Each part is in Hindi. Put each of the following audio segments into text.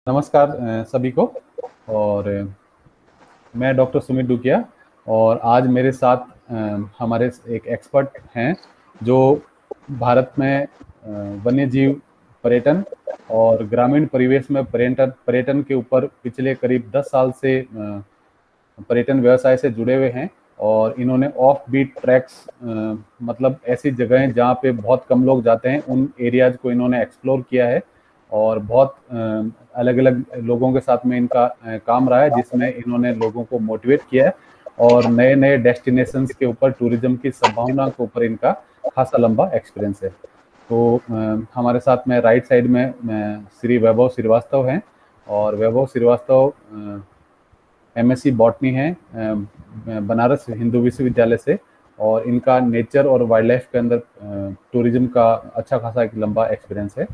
नमस्कार सभी को। और मैं डॉक्टर सुमित डुकिया। और आज मेरे साथ हमारे एक एक्सपर्ट हैं जो भारत में वन्य जीव पर्यटन और ग्रामीण परिवेश में पर्यटन पर्यटन के ऊपर पिछले करीब 10 साल से पर्यटन व्यवसाय से जुड़े हुए हैं। और इन्होंने ऑफ बीट ट्रैक्स, मतलब ऐसी जगहें जहाँ पे बहुत कम लोग जाते हैं, उन एरियाज को इन्होंने एक्सप्लोर किया है। और बहुत अलग अलग लोगों के साथ में इनका काम रहा है, जिसमें इन्होंने लोगों को मोटिवेट किया है। और नए नए डेस्टिनेशंस के ऊपर, टूरिज्म की संभावना के ऊपर इनका खासा लंबा एक्सपीरियंस है। तो हमारे साथ में राइट साइड में श्री वैभव श्रीवास्तव हैं। और वैभव श्रीवास्तव एमएससी बॉटनी है बनारस हिंदू विश्वविद्यालय से। और इनका नेचर और वाइल्ड लाइफ के अंदर टूरिज्म का अच्छा खासा एक लंबा एक्सपीरियंस है।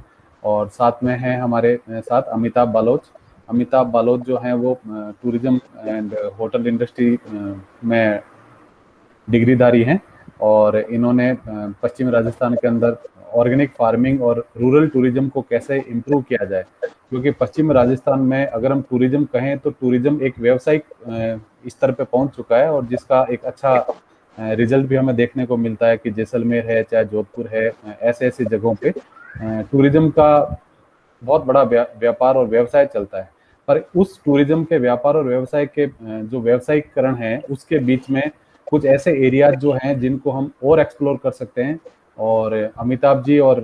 और साथ में है हमारे साथ अमिताभ बालोच। अमिताभ बालोच जो हैं वो टूरिज्म एंड होटल इंडस्ट्री में डिग्रीधारी हैं। और इन्होंने पश्चिमी राजस्थान के अंदर ऑर्गेनिक फार्मिंग और रूरल टूरिज्म को कैसे इम्प्रूव किया जाए, क्योंकि पश्चिमी राजस्थान में अगर हम टूरिज्म कहें तो टूरिज्म एक व्यावसायिक स्तर पे पहुंच चुका है, और जिसका एक अच्छा रिजल्ट भी हमें देखने को मिलता है कि जैसलमेर है, चाहे जोधपुर है, ऐसे ऐसी जगहों पे टूरिज्म का बहुत बड़ा व्यापार और व्यवसाय चलता है। पर उस टूरिज्म के व्यापार और व्यवसाय के जो व्यावसायिकरण है, उसके बीच में कुछ ऐसे एरियाज जो हैं जिनको हम और एक्सप्लोर कर सकते हैं। और अमिताभ जी और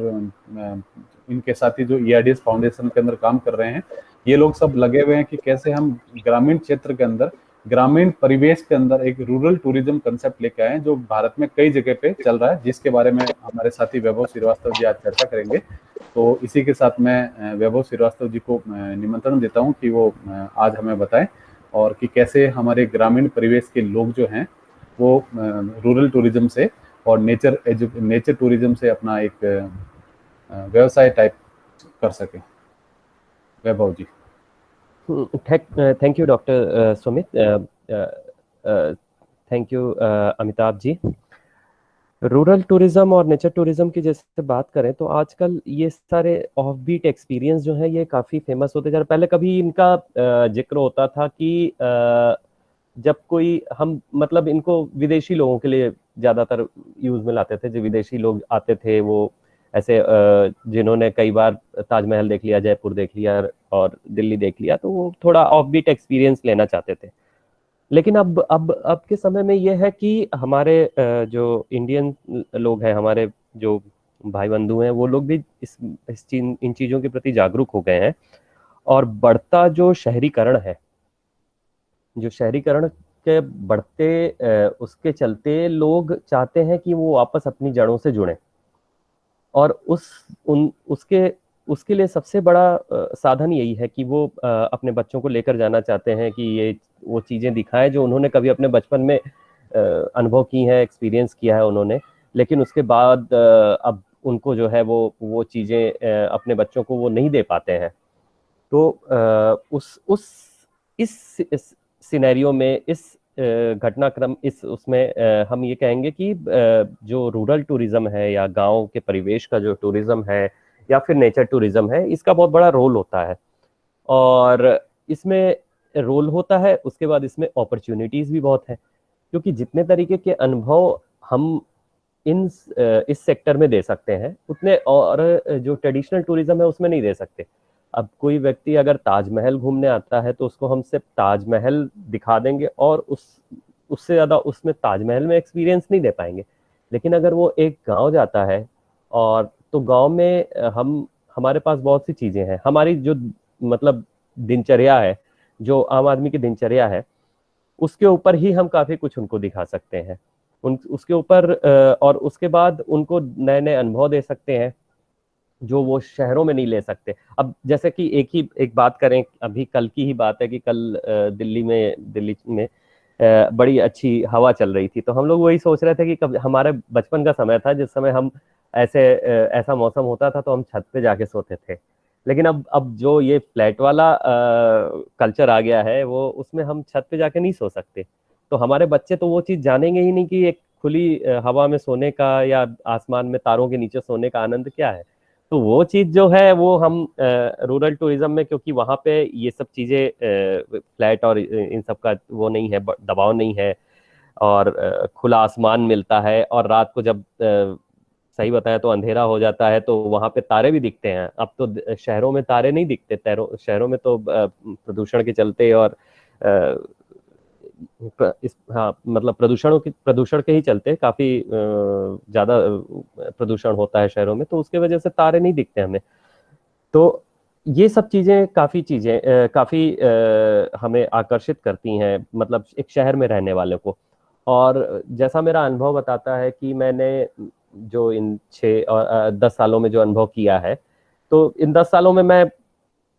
इनके साथी जो ईआरडीएस फाउंडेशन के अंदर काम कर रहे हैं, ये लोग सब लगे हुए हैं कि कैसे हम ग्रामीण क्षेत्र के अंदर, ग्रामीण परिवेश के अंदर एक रूरल टूरिज्म कंसेप्ट लेके आए हैं, जो भारत में कई जगह पे चल रहा है, जिसके बारे में हमारे साथी वैभव श्रीवास्तव जी आज चर्चा करेंगे। तो इसी के साथ मैं वैभव श्रीवास्तव जी को निमंत्रण देता हूं कि वो आज हमें बताएं और कि कैसे हमारे ग्रामीण परिवेश के लोग जो हैं वो रूरल टूरिज्म से और नेचर टूरिज्म से अपना एक व्यवसाय टाइप कर सके। Vaibhav ji. Thank you doctor Sumit. Thank you Amitabh ji. Rural tourism और नेचर टूरिज्म की जैसे बात करें तो आजकल ये सारे ऑफ बीट एक्सपीरियंस जो है ये काफ़ी फेमस होते जा रहे। पहले कभी इनका जिक्र होता था कि जब कोई हम मतलब इनको विदेशी लोगों के लिए ज़्यादातर यूज़ में लाते थे। जो विदेशी लोग आते थे वो ऐसे जिन्होंने कई बार ताजमहल देख लिया, जयपुर देख लिया और दिल्ली देख लिया, तो वो थोड़ा ऑफ बीट एक्सपीरियंस लेना चाहते थे। लेकिन अब के समय में ये है कि हमारे जो इंडियन लोग हैं, हमारे जो भाई बंधु हैं, वो लोग भी इन चीज़ों के प्रति जागरूक हो गए हैं। और बढ़ता जो शहरीकरण है, जो शहरीकरण के बढ़ते उसके चलते लोग चाहते हैं कि वो वापस अपनी जड़ों से जुड़ें। और उसके लिए सबसे बड़ा साधन यही है कि वो अपने बच्चों को लेकर जाना चाहते हैं कि ये वो चीज़ें दिखाएं जो उन्होंने कभी अपने बचपन में अनुभव की हैं, एक्सपीरियंस किया है उन्होंने। लेकिन उसके बाद अब उनको जो है वो चीज़ें अपने बच्चों को वो नहीं दे पाते हैं। तो उस इस सिनेरियो में, इस घटनाक्रम, इस उसमें हम ये कहेंगे कि जो रूरल टूरिज्म है या गांव के परिवेश का जो टूरिज्म है या फिर नेचर टूरिज्म है, इसका बहुत बड़ा रोल होता है। और इसमें रोल होता है, उसके बाद इसमें अपॉर्चुनिटीज भी बहुत है, क्योंकि जितने तरीके के अनुभव हम इस सेक्टर में दे सकते हैं उतने और जो ट्रेडिशनल टूरिज्म है उसमें नहीं दे सकते। अब कोई व्यक्ति अगर ताजमहल घूमने आता है तो उसको हम सिर्फ ताजमहल दिखा देंगे और उससे ज़्यादा उसमें ताजमहल में एक्सपीरियंस नहीं दे पाएंगे। लेकिन अगर वो एक गांव जाता है और तो गांव में हम हमारे पास बहुत सी चीज़ें हैं। हमारी जो मतलब दिनचर्या है, जो आम आदमी की दिनचर्या है, उसके ऊपर ही हम काफ़ी कुछ उनको दिखा सकते हैं। उसके ऊपर और उसके बाद उनको नए नए अनुभव दे सकते हैं जो वो शहरों में नहीं ले सकते। अब जैसे कि एक बात करें, अभी कल की ही बात है कि कल दिल्ली में बड़ी अच्छी हवा चल रही थी। तो हम लोग वही सोच रहे थे कि कब हमारे बचपन का समय था जिस समय हम ऐसा मौसम होता था तो हम छत पे जाके सोते थे। लेकिन अब जो ये फ्लैट वाला कल्चर आ गया है, वो उसमें हम छत पे जाके नहीं सो सकते। तो हमारे बच्चे तो वो चीज़ जानेंगे ही नहीं कि एक खुली हवा में सोने का या आसमान में तारों के नीचे सोने का आनंद क्या है। तो वो चीज जो है वो हम रूरल टूरिज्म में, क्योंकि वहां पे ये सब चीजें फ्लैट और इन सब का वो नहीं है, दबाव नहीं है, और खुला आसमान मिलता है, और रात को जब सही बताया तो अंधेरा हो जाता है तो वहां पे तारे भी दिखते हैं। अब तो शहरों में तारे नहीं दिखते, शहरों में तो प्रदूषण के चलते और हाँ मतलब प्रदूषण के ही चलते काफी ज्यादा प्रदूषण होता है शहरों में, तो उसके वजह से तारे नहीं दिखते हमें। तो ये सब चीजें काफी हमें आकर्षित करती हैं, मतलब एक शहर में रहने वाले को। और जैसा मेरा अनुभव बताता है कि मैंने जो इन 6 और 10 सालों में जो अनुभव किया है, तो इन 10 सालों में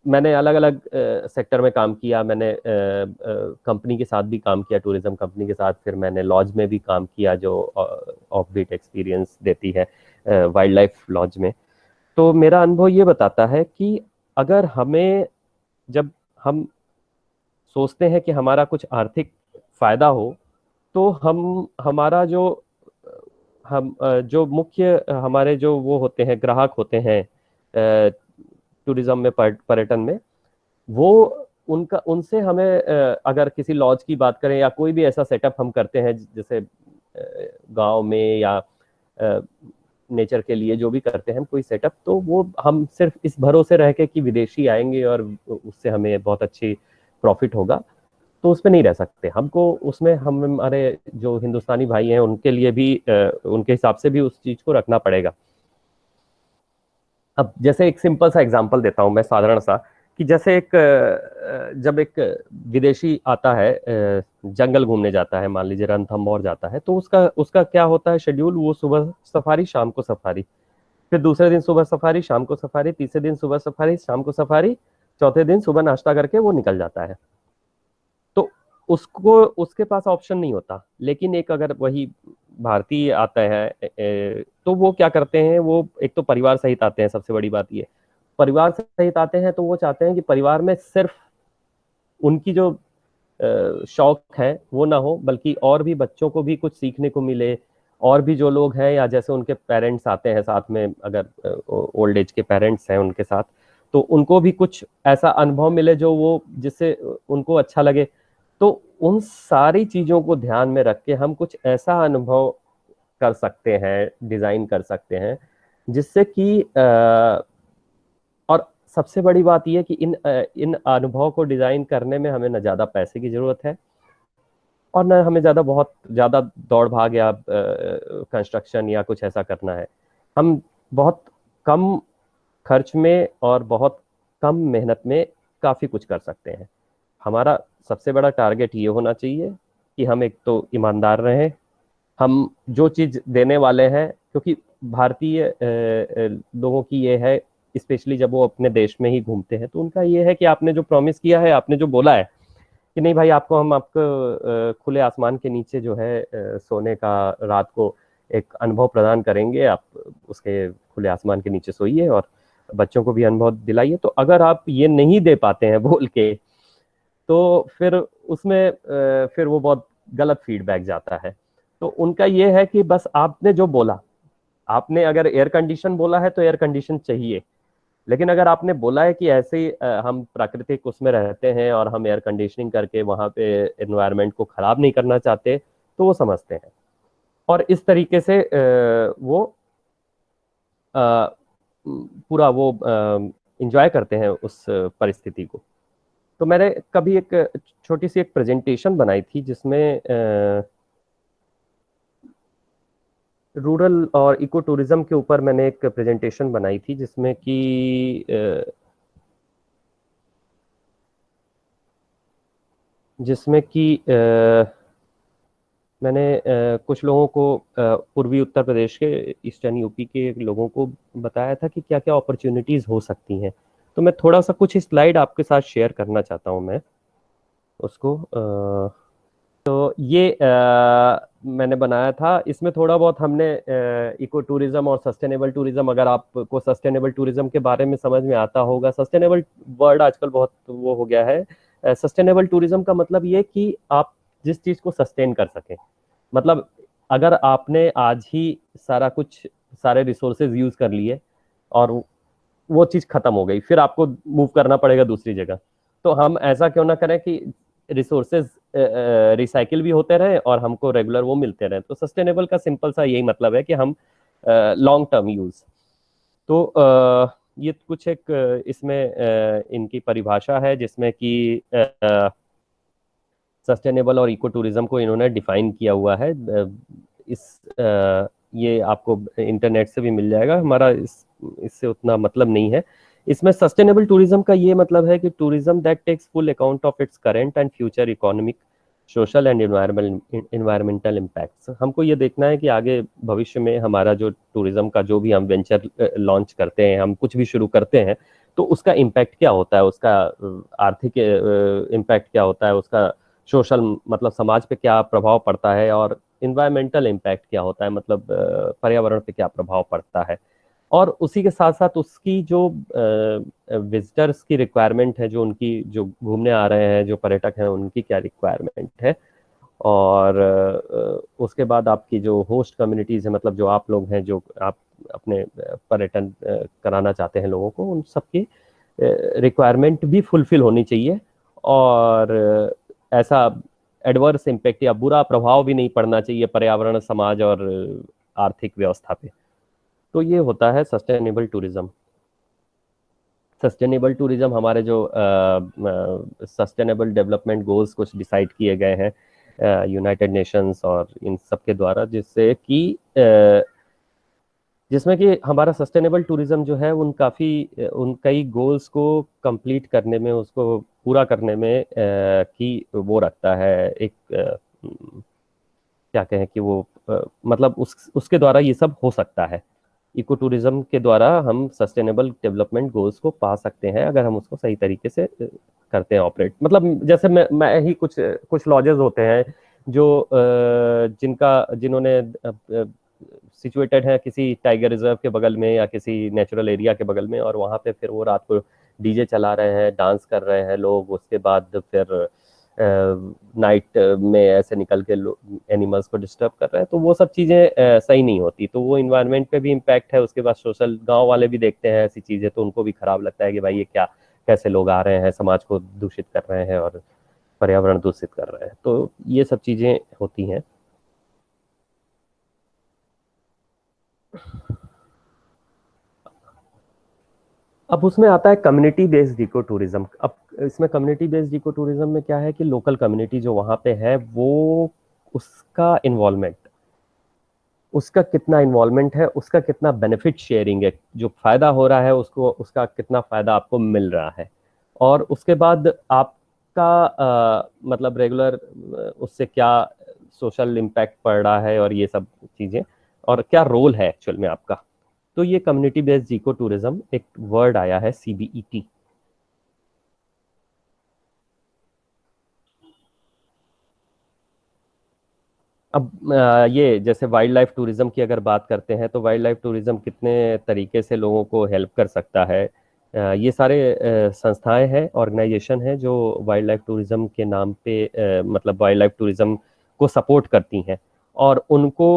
मैंने अलग अलग सेक्टर में काम किया। मैंने कंपनी के साथ भी काम किया, टूरिज्म कंपनी के साथ, फिर मैंने लॉज में भी काम किया जो ऑफ बीट एक्सपीरियंस देती है, वाइल्ड लाइफ लॉज में। तो मेरा अनुभव ये बताता है कि अगर हमें, जब हम सोचते हैं कि हमारा कुछ आर्थिक फायदा हो, तो हम हमारा जो मुख्य हमारे जो वो होते हैं, ग्राहक होते हैं टूरिज्म में, पर्यटन में, वो उनसे हमें अगर किसी लॉज की बात करें या कोई भी ऐसा सेटअप हम करते हैं, जैसे गांव में या नेचर के लिए जो भी करते हैं हम कोई सेटअप, तो वो हम सिर्फ इस भरोसे रह के कि विदेशी आएंगे और उससे हमें बहुत अच्छी प्रॉफिट होगा, तो उसमें नहीं रह सकते। हमको उसमें हमारे जो हिंदुस्तानी भाई हैं उनके लिए भी उनके हिसाब से भी उस चीज को रखना पड़ेगा। अब जैसे एक सिंपल सा एग्जांपल देता हूं मैं, साधारण सा, कि जैसे जब एक विदेशी आता है, जंगल घूमने जाता है, मान लीजिए रणथंभौर जाता है, तो उसका उसका क्या होता है शेड्यूल, वो सुबह सफारी, शाम को सफारी, फिर दूसरे दिन सुबह सफारी, शाम को सफारी, तीसरे दिन सुबह सफारी, शाम को सफारी, चौथे दिन सुबह नाश्ता करके वो निकल जाता है। तो उसको उसके पास ऑप्शन नहीं होता। लेकिन एक अगर वही भारतीय आता है तो वो क्या करते हैं, वो एक तो परिवार सहित आते हैं, सबसे बड़ी बात ये, परिवार सहित आते हैं तो वो चाहते हैं कि परिवार में सिर्फ उनकी जो शौक है वो ना हो, बल्कि और भी बच्चों को भी कुछ सीखने को मिले, और भी जो लोग हैं, या जैसे उनके पेरेंट्स आते हैं साथ में, अगर ओल्ड एज के पेरेंट्स हैं उनके साथ, तो उनको भी कुछ ऐसा अनुभव मिले जो वो जिससे उनको अच्छा लगे। तो उन सारी चीजों को ध्यान में रख के हम कुछ ऐसा अनुभव कर सकते हैं, डिजाइन कर सकते हैं, जिससे कि और सबसे बड़ी बात यह कि इन अनुभव को डिजाइन करने में हमें न ज्यादा पैसे की जरूरत है, और न हमें बहुत ज्यादा दौड़ भाग या कंस्ट्रक्शन या कुछ ऐसा करना है। हम बहुत कम खर्च में और बहुत कम मेहनत में काफी कुछ कर सकते हैं। हमारा सबसे बड़ा टारगेट ये होना चाहिए कि हम एक तो ईमानदार रहें, हम जो चीज देने वाले हैं, क्योंकि भारतीय लोगों की ये है, स्पेशली जब वो अपने देश में ही घूमते हैं, तो उनका ये है कि आपने जो प्रॉमिस किया है, आपने जो बोला है कि नहीं भाई, हम आपको खुले आसमान के नीचे जो है सोने का, रात को एक अनुभव प्रदान करेंगे, आप उसके खुले आसमान के नीचे सोइए और बच्चों को भी अनुभव दिलाइए। तो अगर आप ये नहीं दे पाते हैं बोल के, तो फिर उसमें फिर वो बहुत गलत फीडबैक जाता है। तो उनका ये है कि बस आपने जो बोला, आपने अगर एयर कंडीशन बोला है तो एयर कंडीशन चाहिए, लेकिन अगर आपने बोला है कि ऐसे ही हम प्राकृतिक उसमें रहते हैं और हम एयर कंडीशनिंग करके वहां पे एनवायरनमेंट को खराब नहीं करना चाहते, तो वो समझते हैं और इस तरीके से वो पूरा वो इंजॉय करते हैं उस परिस्थिति को। तो मैंने कभी एक छोटी सी एक प्रेजेंटेशन बनाई थी जिसमें रूरल और इको टूरिज्म के ऊपर मैंने एक प्रेजेंटेशन बनाई थी, जिसमें कि मैंने कुछ लोगों को पूर्वी उत्तर प्रदेश के, ईस्टर्न यूपी के लोगों को बताया था कि क्या क्या अपॉर्चुनिटीज हो सकती हैं। तो मैं थोड़ा सा कुछ स्लाइड आपके साथ शेयर करना चाहता हूँ मैं उसको। तो ये मैंने बनाया था, इसमें थोड़ा बहुत हमने इको टूरिज्म और सस्टेनेबल टूरिज्म, अगर आपको सस्टेनेबल टूरिज्म के बारे में समझ में आता होगा, सस्टेनेबल वर्ड आजकल बहुत वो हो गया है। सस्टेनेबल टूरिज्म का मतलब ये कि आप जिस चीज को सस्टेन कर सकें, मतलब अगर आपने आज ही सारे रिसोर्सेज यूज कर लिए और वो चीज खत्म हो गई, फिर आपको मूव करना पड़ेगा दूसरी जगह। तो हम ऐसा क्यों ना करें कि रिसोर्सेज रिसाइकिल भी होते रहे और हमको रेगुलर वो मिलते रहे। तो सस्टेनेबल का सिंपल सा यही मतलब है कि हम लॉन्ग टर्म यूज। तो ये कुछ एक इसमें इनकी परिभाषा है जिसमें कि सस्टेनेबल और इको टूरिज्म को इन्होंने डिफाइन किया हुआ है। इस ये आपको इंटरनेट से भी मिल जाएगा, हमारा इससे उतना मतलब नहीं है। इसमें सस्टेनेबल टूरिज्म का ये मतलब है कि tourism that takes full account of its current and future economic, social and environmental impacts. हमको ये देखना है कि आगे भविष्य में हमारा जो टूरिज्म का जो भी हम वेंचर लॉन्च करते हैं, हम कुछ भी शुरू करते हैं, तो उसका इम्पैक्ट क्या होता है, उसका आर्थिक इम्पैक्ट क्या होता है, उसका सोशल मतलब समाज पे क्या प्रभाव पड़ता है, और इन्वायरमेंटल इम्पैक्ट क्या होता है मतलब पर्यावरण पे क्या प्रभाव पड़ता है। और उसी के साथ साथ उसकी जो विजिटर्स की रिक्वायरमेंट है, जो उनकी जो घूमने आ रहे हैं जो पर्यटक हैं उनकी क्या रिक्वायरमेंट है। और उसके बाद आपकी जो होस्ट कम्युनिटीज़ है, मतलब जो आप लोग हैं जो आप अपने पर्यटन कराना चाहते हैं लोगों को, उन सबकी रिक्वायरमेंट भी फुलफिल होनी चाहिए। और ऐसा एडवर्स इम्पैक्ट या बुरा प्रभाव भी नहीं पड़ना चाहिए पर्यावरण, समाज और आर्थिक व्यवस्था पे। तो ये होता है सस्टेनेबल टूरिज्म। सस्टेनेबल टूरिज्म हमारे जो सस्टेनेबल डेवलपमेंट गोल्स कुछ डिसाइड किए गए हैं यूनाइटेड नेशंस और इन सब के द्वारा, जिससे कि जिसमें कि हमारा सस्टेनेबल टूरिज्म जो है उन कई गोल्स को कंप्लीट करने में, उसको पूरा करने में की वो रखता है एक क्या कहें कि वो मतलब उसके द्वारा ये सब हो सकता है। इको टूरिज्म के द्वारा हम सस्टेनेबल डेवलपमेंट गोल्स को पा सकते हैं अगर हम उसको सही तरीके से करते हैं ऑपरेट। मतलब जैसे मैं ही कुछ कुछ लॉजेस होते हैं जो जिन्होंने सिचुएटेड है किसी टाइगर रिजर्व के बगल में या किसी नेचुरल एरिया के बगल में, और वहाँ पे फिर वो रात को डीजे चला रहे हैं, डांस कर रहे हैं लोग, उसके बाद फिर नाइट में ऐसे निकल के एनिमल्स को डिस्टर्ब कर रहे हैं। तो वो सब चीज़ें सही नहीं होती, तो वो इन्वायरमेंट पे भी इम्पैक्ट है। उसके बाद सोशल, गांव वाले भी देखते हैं ऐसी चीज़ें तो उनको भी खराब लगता है कि भाई ये क्या, कैसे लोग आ रहे हैं, समाज को दूषित कर रहे हैं और पर्यावरण दूषित कर रहे हैं। तो ये सब चीज़ें होती हैं। अब उसमें आता है कम्युनिटी बेस्ड इको टूरिज्म। अब इसमें कम्युनिटी बेस्ड इको टूरिज्म में क्या है कि लोकल कम्युनिटी जो वहाँ पे है वो उसका इन्वॉल्वमेंट, उसका कितना इन्वॉल्वमेंट है, उसका कितना बेनिफिट शेयरिंग है, जो फायदा हो रहा है उसको, उसका कितना फायदा आपको मिल रहा है। और उसके बाद आपका मतलब रेगुलर उससे क्या सोशल इम्पैक्ट पड़ रहा है और ये सब चीज़ें, और क्या रोल है एक्चुअल में आपका। तो ये कम्युनिटी बेस्ड इको टूरिज्म एक वर्ड आया है, CBET। अब ये जैसे वाइल्ड लाइफ टूरिज्म की अगर बात करते हैं तो वाइल्ड लाइफ टूरिज्म कितने तरीके से लोगों को हेल्प कर सकता है। ये सारे संस्थाएं हैं, ऑर्गेनाइजेशन हैं जो वाइल्ड लाइफ टूरिज्म के नाम पे मतलब वाइल्ड लाइफ टूरिज्म को सपोर्ट करती हैं। और उनको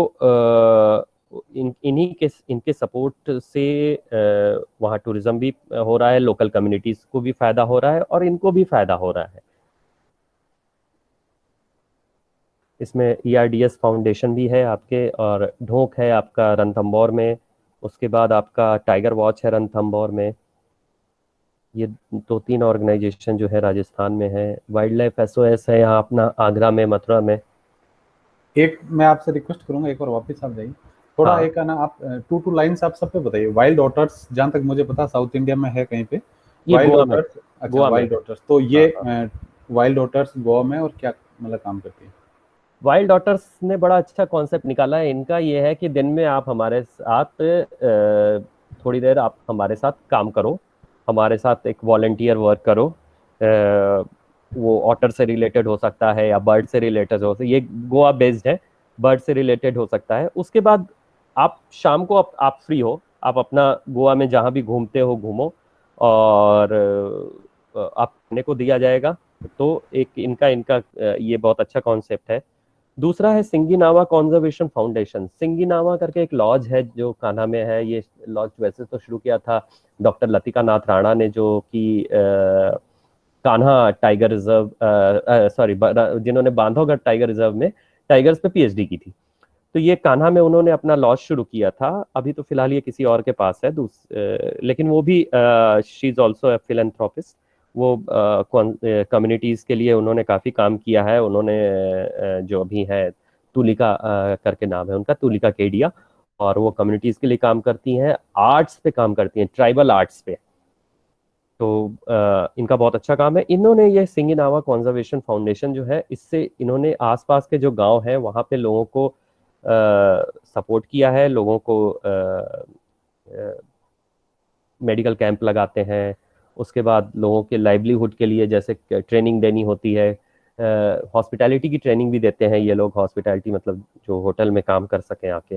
इनके सपोर्ट से वहाँ टूरिज्म भी हो रहा है, लोकल कम्युनिटीज को भी फायदा हो रहा है और इनको भी फायदा हो रहा है। इसमें ERDS फाउंडेशन भी है आपके, और ढोक है आपका रणथंभौर में, उसके बाद आपका टाइगर वॉच है रणथंभौर में। ये 2-3 ऑर्गेनाइजेशन जो है राजस्थान में है। वाइल्ड लाइफ SOS है यहाँ अपना आगरा में, मथुरा में। एक मैं आपसे रिक्वेस्ट करूंगा, एक बार वापस आप जाइए थोड़ा, हाँ, एक है ना आप टू लाइंस आप सब पे बताइए। वाइल्ड ऑटर्स जहाँ तक मुझे पता साउथ इंडिया में है कहीं पे ये वाइल्ड गोवा में, ऑटर्स। अच्छा, गोवा में वाइल्ड है। ऑटर्स, तो हाँ ये हाँ। वाइल्ड ऑटर्स गोवा में और क्या मतलब काम करती है? वाइल्ड डॉटर्स ने बड़ा अच्छा कॉन्सेप्ट निकाला है इनका। ये है कि दिन में आप हमारे साथ थोड़ी देर आप हमारे साथ काम करो, हमारे साथ एक वॉलंटियर वर्क करो। वो ऑटर से रिलेटेड हो सकता है या बर्ड से रिलेटेड हो सकता है, ये गोवा बेस्ड है, बर्ड से रिलेटेड हो सकता है। उसके बाद आप शाम को आप फ्री हो, आप अपना गोवा में जहाँ भी घूमते हो घूमो, और आप खाने को दिया जाएगा। तो एक इनका इनका ये बहुत अच्छा कॉन्सेप्ट है। दूसरा है सिंगीनावा कंजर्वेशन फाउंडेशन। सिंगीनावा करके एक लॉज है जो कान्हा में है। ये लॉज वैसे तो शुरू किया था डॉक्टर लतिका नाथ राणा ने, जो कि कान्हा टाइगर रिजर्व, सॉरी, जिन्होंने बांधवगढ़ टाइगर रिजर्व में टाइगर्स पे पीएचडी की थी। तो ये कान्हा में उन्होंने अपना लॉज शुरू किया था। अभी तो फिलहाल ये किसी और के पास है, लेकिन वो भी she is also a philanthropist. वो कम्युनिटीज के लिए उन्होंने काफी काम किया है। उन्होंने जो अभी है तुलिका करके नाम है उनका, तुलिका केडिया, और वो कम्युनिटीज के लिए काम करती हैं, आर्ट्स पे काम करती हैं, ट्राइबल आर्ट्स पे। तो इनका बहुत अच्छा काम है। इन्होंने ये सिंगीनावा कंजर्वेशन फाउंडेशन जो है, इससे इन्होंने आसपास के जो गांव हैं वहाँ पे लोगों को सपोर्ट किया है। लोगों को मेडिकल कैंप लगाते हैं। उसके बाद लोगों के लाइवलीहुड के लिए जैसे ट्रेनिंग देनी होती है, हॉस्पिटैलिटी की ट्रेनिंग भी देते हैं ये लोग। हॉस्पिटैलिटी मतलब जो होटल में काम कर सकें आके।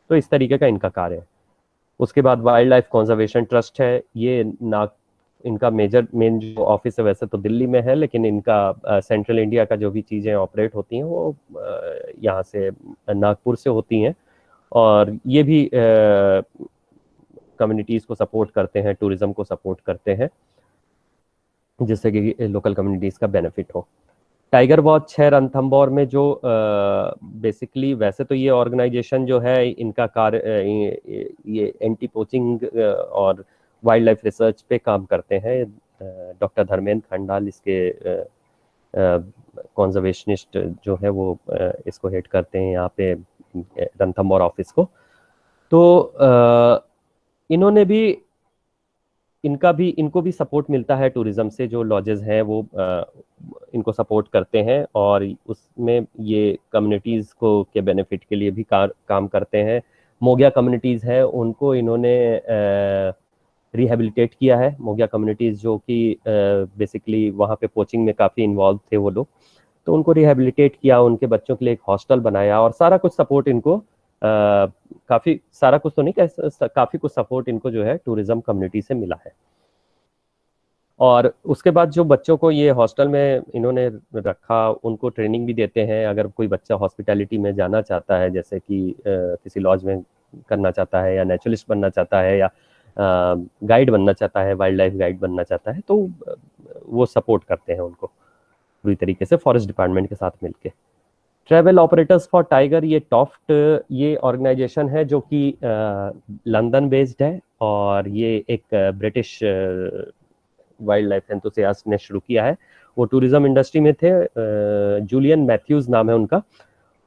तो इस तरीके का इनका कार्य है। उसके बाद वाइल्ड लाइफ कंजर्वेशन ट्रस्ट है। ये इनका मेन जो ऑफिस है वैसे तो दिल्ली में है, लेकिन इनका सेंट्रल इंडिया का जो भी चीज़ें ऑपरेट होती हैं वो यहाँ से नागपुर से होती हैं। और ये भी कम्युनिटीज़ को सपोर्ट करते हैं, टूरिज्म को सपोर्ट करते हैं, जिससे कि लोकल कम्युनिटीज़ का बेनिफिट हो। टाइगर वॉच है रणथंभौर में, जो बेसिकली वैसे तो ये ऑर्गेनाइजेशन जो है इनका कार्य ये एंटी पोचिंग और वाइल्ड लाइफ रिसर्च पे काम करते हैं। डॉक्टर धर्मेंद्र खंडाल इसके कंजर्वेशनिस्ट जो है वो इसको हेड करते हैं यहाँ पे रणथंभौर ऑफिस को। तो इन्होंने भी इनको भी सपोर्ट मिलता है टूरिज्म से। जो लॉजेस हैं वो इनको सपोर्ट करते हैं, और उसमें ये कम्युनिटीज़ को के बेनिफिट के लिए भी काम करते हैं। मोगिया कम्युनिटीज़ है, उनको इन्होंने रिहेबिलिटेट किया है। मोगिया कम्युनिटीज़ जो कि बेसिकली वहाँ पे पोचिंग में काफ़ी इन्वॉल्व थे वो लोग, तो उनको रिहेबिलिटेट किया, उनके बच्चों के लिए एक हॉस्टल बनाया, और सारा कुछ सपोर्ट इनको काफ़ी सारा कुछ तो नहीं कह, काफ़ी कुछ सपोर्ट इनको जो है टूरिज्म कम्युनिटी से मिला है। और उसके बाद जो बच्चों को ये हॉस्टल में इन्होंने रखा, उनको ट्रेनिंग भी देते हैं। अगर कोई बच्चा हॉस्पिटैलिटी में जाना चाहता है, जैसे कि किसी लॉज में करना चाहता है, या नेचुरलिस्ट बनना चाहता है, या गाइड बनना चाहता है, वाइल्ड लाइफ गाइड बनना चाहता है, तो वो सपोर्ट करते हैं उनको पूरी तरीके से फॉरेस्ट डिपार्टमेंट के साथ मिलके। ट्रैवल ऑपरेटर्स फॉर टाइगर, ये टॉफ्ट ये ऑर्गेनाइजेशन है जो कि लंदन बेस्ड है, और ये एक ब्रिटिश वाइल्ड लाइफ एंथुसियास्ट ने शुरू किया है। वो टूरिज्म इंडस्ट्री में थे, जूलियन मैथ्यूज नाम है उनका,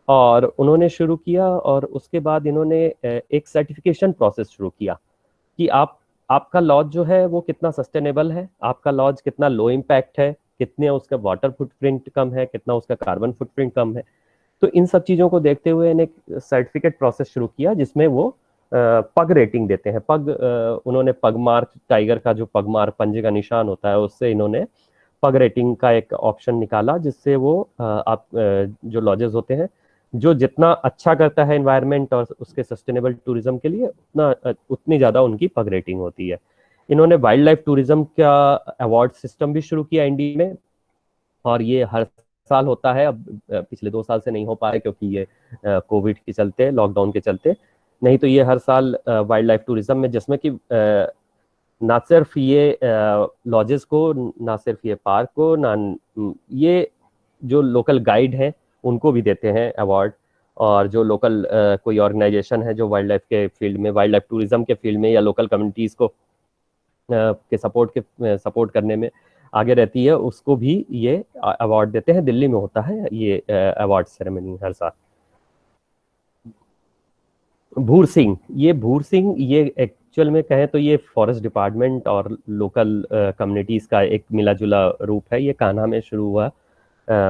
और उन्होंने शुरू किया। और उसके बाद इन्होंने एक सर्टिफिकेशन प्रोसेस शुरू किया कि आपका लॉज जो है वो कितना सस्टेनेबल है, आपका लॉज कितना लो इम्पैक्ट है, कितने उसका वाटर फुटप्रिंट कम है, कितना उसका कार्बन फुटप्रिंट कम है। तो इन सब चीज़ों को देखते हुए इन्हें एक सर्टिफिकेट प्रोसेस शुरू किया, जिसमें वो पग रेटिंग देते हैं। उन्होंने पग मार्क, टाइगर का जो पग मार्क पंजे का निशान होता है, उससे इन्होंने पग रेटिंग का एक ऑप्शन निकाला, जिससे वो आप जो लॉजेस होते हैं, जो जितना अच्छा करता है एनवायरनमेंट और उसके सस्टेनेबल टूरिज्म के लिए, उतनी ज़्यादा उनकी पग रेटिंग होती है। इन्होंने वाइल्ड लाइफ टूरिज्म का अवार्ड सिस्टम भी शुरू किया इंडिया में, और ये हर साल होता है। अब पिछले 2 साल से नहीं हो पा रहा क्योंकि ये कोविड के चलते, लॉकडाउन के चलते, नहीं तो ये हर साल वाइल्ड लाइफ टूरिज्म में, जिसमें कि ना सिर्फ ये लॉजेस को, ना सिर्फ ये पार्क को, ना ये जो लोकल गाइड हैं उनको भी देते हैं अवार्ड, और जो लोकल कोई ऑर्गेनाइजेशन है जो वाइल्ड लाइफ के फील्ड में, वाइल्ड लाइफ टूरिज्म के फील्ड में, या लोकल कम्युनिटीज़ को के सपोर्ट करने में आगे रहती है, उसको भी ये अवार्ड देते हैं। दिल्ली में होता है ये अवार्ड सेरेमनी हर साल। भूर सिंह, ये एक्चुअल में कहें तो ये फॉरेस्ट डिपार्टमेंट और लोकल कम्युनिटीज़ का एक मिला जुला रूप है। ये कान्हा में शुरू हुआ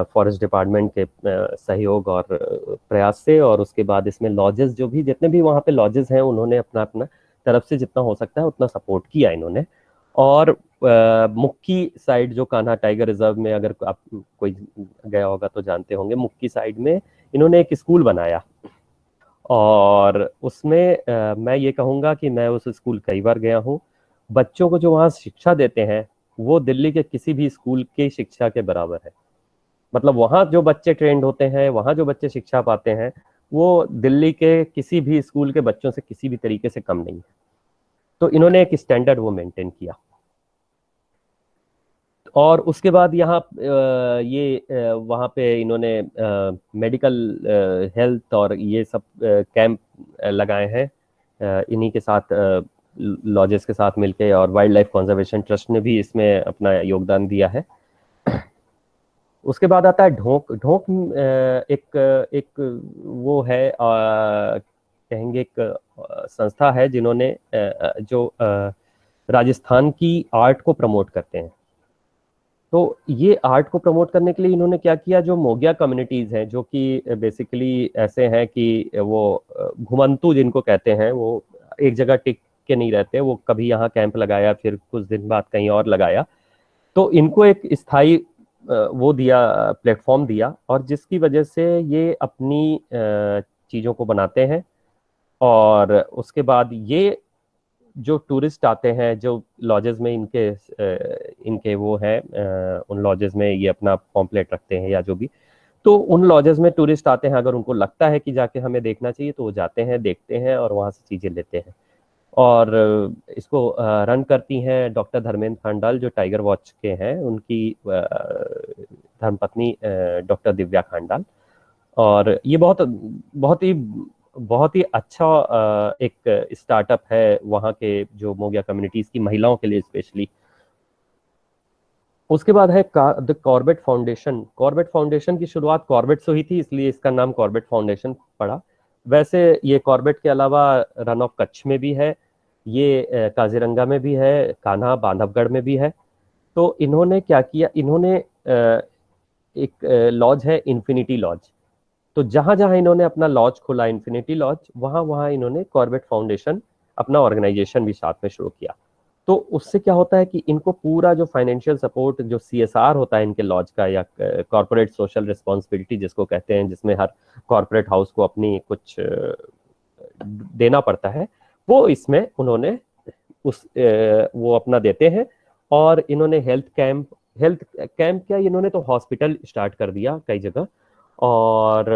फॉरेस्ट डिपार्टमेंट के सहयोग और प्रयास से, और उसके बाद इसमें लॉजेस, जो भी जितने भी वहाँ पे लॉजेस हैं, उन्होंने अपना अपना तरफ से जितना हो सकता है उतना सपोर्ट किया इन्होंने। और मुक्की साइड, जो कान्हा टाइगर रिजर्व में, अगर आप कोई गया होगा तो जानते होंगे, मुक्की साइड में इन्होंने एक स्कूल बनाया, और उसमें मैं ये कहूँगा कि मैं उस स्कूल कई बार गया हूँ। बच्चों को जो वहाँ शिक्षा देते हैं वो दिल्ली के किसी भी स्कूल की शिक्षा के बराबर है। मतलब वहाँ जो बच्चे ट्रेंड होते हैं, वहाँ जो बच्चे शिक्षा पाते हैं, वो दिल्ली के किसी भी स्कूल के बच्चों से किसी भी तरीके से कम नहीं है। तो इन्होंने एक स्टैंडर्ड वो मेंटेन किया। और उसके बाद यहाँ वहाँ पे इन्होंने मेडिकल हेल्थ और ये सब कैंप लगाए हैं इन्हीं के साथ, लॉजेस के साथ मिलके, और वाइल्ड लाइफ कंजर्वेशन ट्रस्ट ने भी इसमें अपना योगदान दिया है। उसके बाद आता है ढोक। ढोक एक एक वो है, कहेंगे एक संस्था है जिन्होंने जो राजस्थान की आर्ट को प्रमोट करते हैं। तो ये आर्ट को प्रमोट करने के लिए इन्होंने क्या किया, जो मोगिया कम्युनिटीज हैं, जो कि बेसिकली ऐसे हैं कि वो घुमंतू जिनको कहते हैं, वो एक जगह टिक के नहीं रहते, वो कभी यहाँ कैंप लगाया, फिर कुछ दिन बाद कहीं और लगाया, तो इनको एक स्थायी वो दिया, प्लेटफॉर्म दिया, और जिसकी वजह से ये अपनी चीज़ों को बनाते हैं। और उसके बाद ये जो टूरिस्ट आते हैं, जो लॉजेस में इनके वो हैं, उन लॉजेस में ये अपना पॉम्पलेट रखते हैं या जो भी, तो उन लॉजेस में टूरिस्ट आते हैं, अगर उनको लगता है कि जाके हमें देखना चाहिए तो वो जाते हैं, देखते हैं और वहाँ से चीज़ें लेते हैं। और इसको रन करती हैं डॉक्टर धर्मेंद्र खांडाल, जो टाइगर वॉच के हैं, उनकी धर्मपत्नी डॉक्टर दिव्या खांडाल। और ये बहुत ही अच्छा एक स्टार्टअप है वहाँ के जो मोगिया कम्युनिटीज की महिलाओं के लिए स्पेशली। उसके बाद है the Corbett foundation. Corbett foundation की शुरुआत कॉर्बेट से हुई थी, इसलिए इसका नाम कॉर्बेट फाउंडेशन पड़ा। वैसे ये कॉर्बेट के अलावा रन ऑफ कच्छ में भी है, ये काजीरंगा में भी है, कान्हा बांधवगढ़ में भी है। तो इन्होंने क्या किया, इन्होंने एक लॉज है इन्फिनिटी लॉज, तो जहां जहां इन्होंने अपना लॉज खोला, इन्फिनिटी लॉज, वहां वहां इन्होंने कॉर्बेट फाउंडेशन अपना ऑर्गेनाइजेशन भी साथ में शुरू किया। तो उससे क्या होता है कि इनको पूरा जो फाइनेंशियल सपोर्ट, जो CSR होता है इनके लॉज का, या कॉर्पोरेट सोशल रिस्पॉन्सिबिलिटी जिसको कहते हैं, जिसमें हर कॉर्पोरेट हाउस को अपनी कुछ देना पड़ता है, वो इसमें उन्होंने वो अपना देते हैं। और इन्होंने हेल्थ कैंप क्या, इन्होंने तो हॉस्पिटल स्टार्ट कर दिया कई जगह, और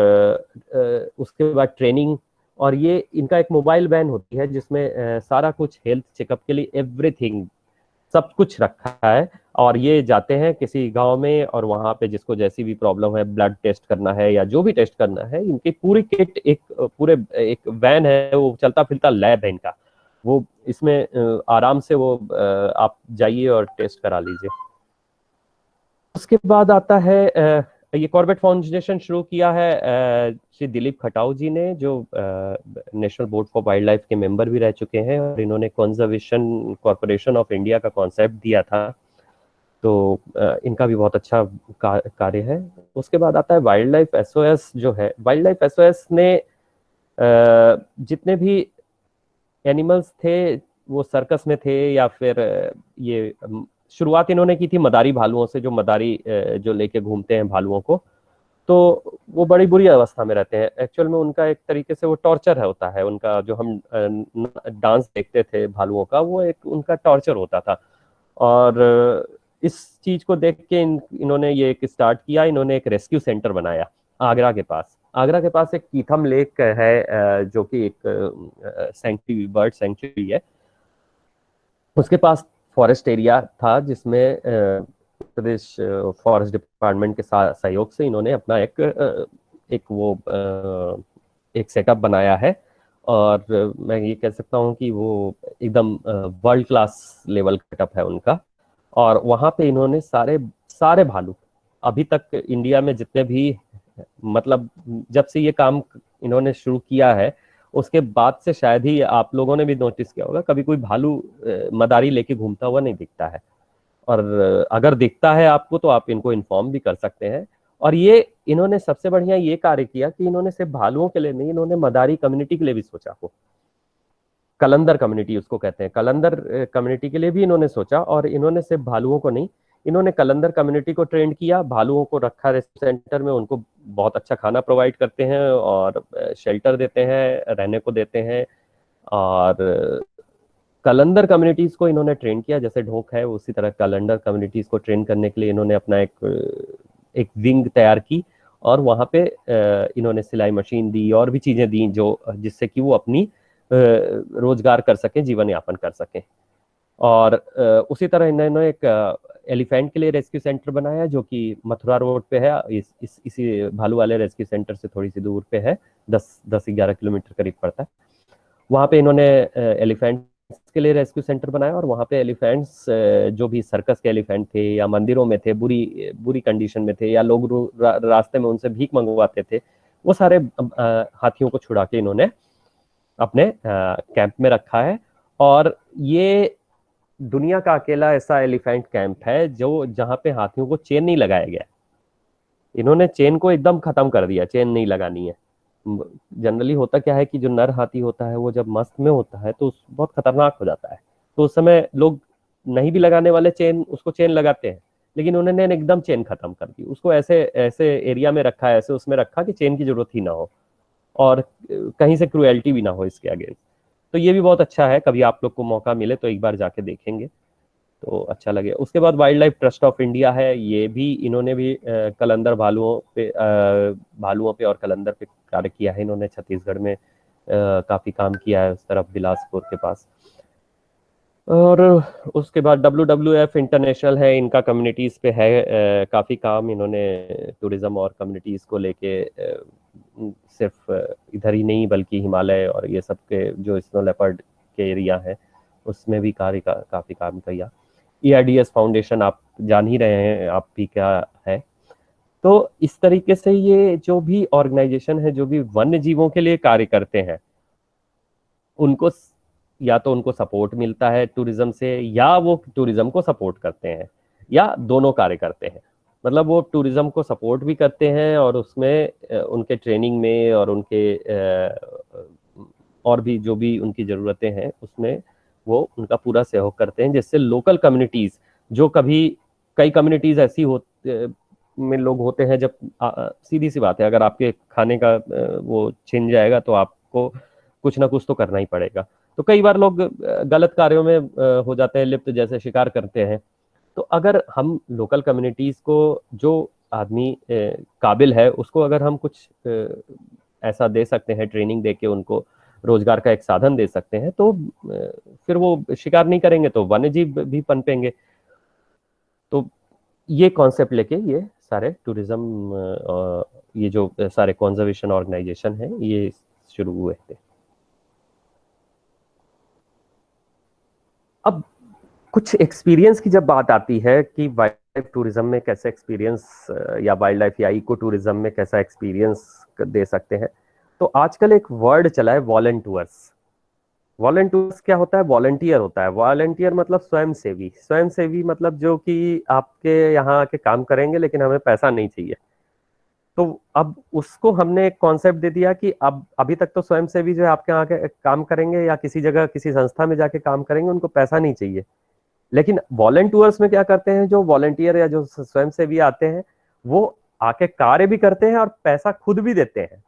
उसके बाद ट्रेनिंग। और ये इनका एक मोबाइल वैन होती है जिसमें सारा कुछ हेल्थ चेकअप के लिए एवरीथिंग सब कुछ रखा है। और ये जाते हैं किसी गांव में, और वहां पे जिसको जैसी भी प्रॉब्लम है, ब्लड टेस्ट करना है या जो भी टेस्ट करना है, इनकी पूरी किट, एक पूरे एक वैन है, वो चलता फिरता लैब है इनका, वो इसमें आराम से वो आप जाइए और टेस्ट करा लीजिए। उसके बाद आता है ये कॉर्बेट फाउंडेशन शुरू किया है श्री दिलीप खटाऊ जी ने, जो national board for wild life के मेंबर भी रह चुके हैं, और इन्होंने कंजर्वेशन कॉर्पोरेशन ऑफ इंडिया का कॉन्सेप्ट दिया था। तो इनका भी बहुत अच्छा कार्य है। उसके बाद आता है वाइल्ड लाइफ SOS जो है। वाइल्ड लाइफ SOS ने जितने भी एनिमल्स थे, वो सर्कस में थे या फिर ये शुरुआत इन्होंने की थी मदारी भालुओं से, जो मदारी जो लेके घूमते हैं भालुओं को, तो वो बड़ी बुरी अवस्था में रहते हैं। एक्चुअल में उनका एक तरीके से वो टॉर्चर है, होता है उनका, जो हम डांस देखते थे भालुओं का, वो एक उनका टॉर्चर होता था। और इस चीज को देख के इन्होंने ये एक स्टार्ट किया, इन्होंने एक रेस्क्यू सेंटर बनाया आगरा के पास। आगरा के पास एक कीथम लेक है, जो कि एक सेंचुरी, बर्ड सेंचुरी है। उसके पास फॉरेस्ट एरिया था, जिसमें प्रदेश फॉरेस्ट डिपार्टमेंट के साथ सहयोग से इन्होंने अपना एक सेटअप बनाया है। और मैं ये कह सकता हूँ कि वो एकदम वर्ल्ड क्लास लेवल सेटअप है उनका। और वहाँ पे इन्होंने सारे सारे भालू, अभी तक इंडिया में जितने भी, मतलब जब से ये काम इन्होंने शुरू किया है, उसके बाद से शायद ही आप लोगों ने भी नोटिस किया होगा, कभी कोई भालू मदारी लेके घूमता हुआ नहीं दिखता है। और अगर दिखता है आपको तो आप इनको इन्फॉर्म भी कर सकते हैं। और ये इन्होंने सबसे बढ़िया ये कार्य किया कि इन्होंने सिर्फ भालुओं के लिए नहीं, इन्होंने मदारी कम्युनिटी के लिए भी सोचा हो। कलंदर कम्युनिटी उसको कहते हैं, कलंदर कम्युनिटी के लिए भी इन्होंने सोचा। और इन्होंने सिर्फ भालुओं को नहीं, इन्होंने कलंदर कम्युनिटी को ट्रेंड किया, भालुओं को रखा रेस्क्यू सेंटर में, उनको बहुत अच्छा खाना प्रोवाइड करते हैं और शेल्टर देते हैं, रहने को देते हैं। और कलंदर कम्युनिटीज को इन्होंने ट्रेन किया, जैसे ढोक है उसी तरह कलंदर कम्युनिटीज को ट्रेन करने के लिए इन्होंने अपना एक विंग तैयार की और वहाँ पे इन्होंने सिलाई मशीन दी और भी चीज़ें दी जो जिससे कि वो अपनी रोजगार कर सकें, जीवन यापन कर सकें। और उसी तरह इन्होंने एक एलिफेंट के लिए रेस्क्यू सेंटर बनाया जो कि मथुरा रोड पे है, इसी भालू वाले रेस्क्यू सेंटर से थोड़ी सी दूर पे है, 10-11 किलोमीटर करीब पड़ता है। वहाँ पे इन्होंने एलिफेंट्स के लिए रेस्क्यू सेंटर बनाया और वहाँ पे एलिफेंट्स जो भी सर्कस के एलिफेंट थे या मंदिरों में थे, बुरी बुरी कंडीशन में थे, या लोग रास्ते में उनसे भीख मंगवाते थे, वो सारे हाथियों को छुड़ा के इन्होंने अपने कैंप में रखा है। और ये दुनिया का अकेला ऐसा एलिफेंट कैंप है जो जहाँ पे हाथियों को चेन नहीं लगाया गया। इन्होंने चेन को एकदम खत्म कर दिया, चेन नहीं लगानी है। जनरली होता क्या है कि जो नर हाथी होता है वो जब मस्त में होता है तो बहुत खतरनाक हो जाता है, तो उस समय लोग नहीं भी लगाने वाले चेन, उसको चेन लगाते हैं, लेकिन उन्होंने एकदम चेन खत्म कर दी, उसको ऐसे ऐसे एरिया में रखा है, ऐसे उसमें रखा कि चेन की जरूरत ही ना हो और कहीं से क्रुएल्टी भी ना हो इसके अगेंस्ट। तो ये भी बहुत अच्छा है, कभी आप लोग को मौका मिले तो एक बार जाके देखेंगे तो अच्छा लगे। उसके बाद wild life trust of India है, ये भी इन्होंने भी कलंदर भालुओं पे और कलंदर पे कार्य किया है। इन्होंने छत्तीसगढ़ में काफी काम किया है, उस तरफ बिलासपुर के पास। और उसके बाद WWF इंटरनेशनल है, इनका कम्युनिटीज पे है काफी काम। इन्होंने टूरिज्म और कम्युनिटीज को लेके सिर्फ इधर ही नहीं बल्कि हिमालय और ये सब के जो स्नो लेपर्ड के एरिया है उसमें भी काफी काम किया। EIDS फाउंडेशन आप जान ही रहे हैं आप भी क्या है। तो इस तरीके से ये जो भी ऑर्गेनाइजेशन है जो भी वन्य जीवों के लिए कार्य करते हैं, उनको या तो उनको सपोर्ट मिलता है टूरिज्म से या वो टूरिज्म को सपोर्ट करते हैं या दोनों कार्य करते हैं। मतलब वो टूरिज्म को सपोर्ट भी करते हैं और उसमें उनके ट्रेनिंग में और उनके और भी जो भी उनकी ज़रूरतें हैं उसमें वो उनका पूरा सहयोग करते हैं, जिससे लोकल कम्युनिटीज़ जो कभी कई कम्युनिटीज़ ऐसी में लोग होते हैं जब सीधी सी बात है, अगर आपके खाने का वो छिन जाएगा तो आपको कुछ ना कुछ तो करना ही पड़ेगा। तो कई बार लोग गलत कार्यों में हो जाते हैं लिप्त, जैसे शिकार करते हैं। तो अगर हम लोकल कम्युनिटीज़ को जो आदमी काबिल है उसको अगर हम कुछ ऐसा दे सकते हैं, ट्रेनिंग दे के उनको रोजगार का एक साधन दे सकते हैं, तो फिर वो शिकार नहीं करेंगे तो वन्य जीव भी पनपेंगे। तो ये कॉन्सेप्ट लेके ये सारे टूरिज्म ये जो सारे कंजर्वेशन ऑर्गेनाइजेशन है ये शुरू हुए थे। अब कुछ एक्सपीरियंस की जब बात आती है कि वाइल्ड लाइफ टूरिज्म में कैसे एक्सपीरियंस या वाइल्ड लाइफ या इको टूरिज्म में कैसा एक्सपीरियंस दे सकते हैं, तो आजकल एक वर्ड चला है वॉलंटियर्स। वॉलंटियर्स क्या होता है? वॉलंटियर होता है, वॉलंटियर मतलब स्वयंसेवी। स्वयंसेवी मतलब जो कि आपके यहाँ आके काम करेंगे लेकिन हमें पैसा नहीं चाहिए। तो अब उसको हमने एक कॉन्सेप्ट दे दिया कि अब अभी तक तो स्वयंसेवी जो है आपके यहाँ आके काम करेंगे या किसी जगह किसी संस्था में जाके काम करेंगे, उनको पैसा नहीं चाहिए। लेकिन वॉलंटियर्स में क्या करते हैं, जो वॉलंटियर या जो स्वयंसेवी आते हैं वो आके कार्य भी करते हैं और पैसा खुद भी देते हैं।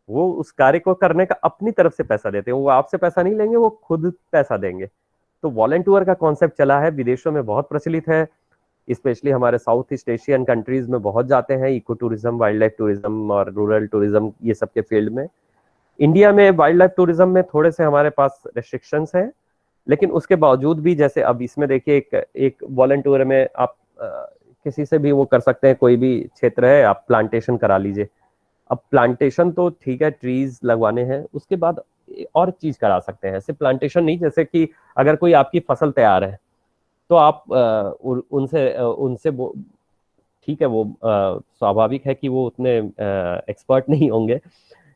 वो उस कार्य को करने का अपनी तरफ से पैसा देते हैं, वो आपसे पैसा नहीं लेंगे, वो खुद पैसा देंगे। तो वॉलंटियर का कॉन्सेप्ट चला है, विदेशों में बहुत प्रचलित है, स्पेशली हमारे साउथ ईस्ट एशियन कंट्रीज में बहुत जाते हैं eco tourism, wildlife tourism और रूरल टूरिज्म ये सब के फील्ड में। इंडिया में वाइल्ड लाइफ टूरिज्म में थोड़े से हमारे पास रेस्ट्रिक्शंस हैं, लेकिन उसके बावजूद भी जैसे अब इसमें देखिए एक वॉलंटियर में आप किसी से भी वो कर सकते हैं, कोई भी क्षेत्र है आप प्लांटेशन करा लीजिए। अब प्लांटेशन तो ठीक है, ट्रीज लगवाने हैं, उसके बाद और चीज करा सकते हैं। सिर्फ प्लांटेशन नहीं, जैसे कि अगर कोई आपकी फसल तैयार है तो आप उनसे उनसे वो ठीक है, वो स्वाभाविक है कि वो उतने एक्सपर्ट नहीं होंगे,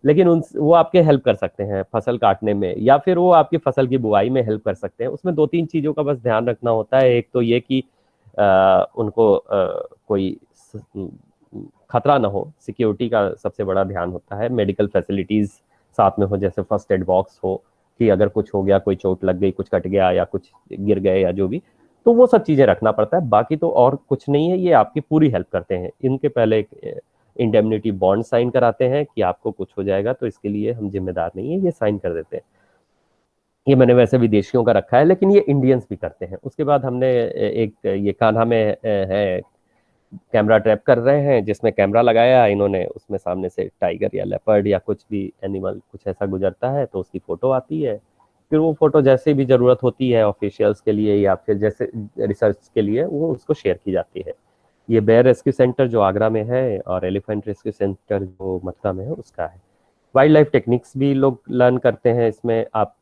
लेकिन वो आपके हेल्प कर सकते हैं फसल काटने में या फिर वो आपकी फसल की बुआई में हेल्प कर सकते हैं। उसमें 2-3 चीज़ों का बस ध्यान रखना होता है। एक तो ये कि उनको कोई खतरा ना हो, सिक्योरिटी का सबसे बड़ा ध्यान होता है। मेडिकल फैसिलिटीज़ साथ में हो, जैसे फर्स्ट एड बॉक्स हो कि अगर कुछ हो गया, कोई चोट लग गई, कुछ कट गया या कुछ गिर गए या जो भी, तो वो सब चीज़ें रखना पड़ता है। बाकी तो और कुछ नहीं है, ये आपकी पूरी हेल्प करते हैं। इनके पहले एक इंडेमनिटी बॉन्ड साइन कराते हैं कि आपको कुछ हो जाएगा तो इसके लिए हम जिम्मेदार नहीं है, ये साइन कर देते हैं। ये मैंने वैसे विदेशियों का रखा है, लेकिन ये इंडियंस भी करते हैं। उसके बाद हमने एक ये कान्हा में है, कैमरा ट्रैप कर रहे हैं, जिसमें कैमरा लगाया इन्होंने, उसमें सामने से टाइगर या लेपर्ड या कुछ भी एनिमल कुछ ऐसा गुजरता है तो उसकी फोटो आती है। फिर वो फोटो जैसे भी जरूरत होती है ऑफिशियल्स के लिए या फिर जैसे रिसर्च के लिए, वो उसको शेयर की जाती है। ये बेयर रेस्क्यू सेंटर जो आगरा में है और एलिफेंट रेस्क्यू सेंटर जो मथुरा में है उसका है। वाइल्ड लाइफ टेक्निक्स भी लोग लर्न करते हैं इसमें। आप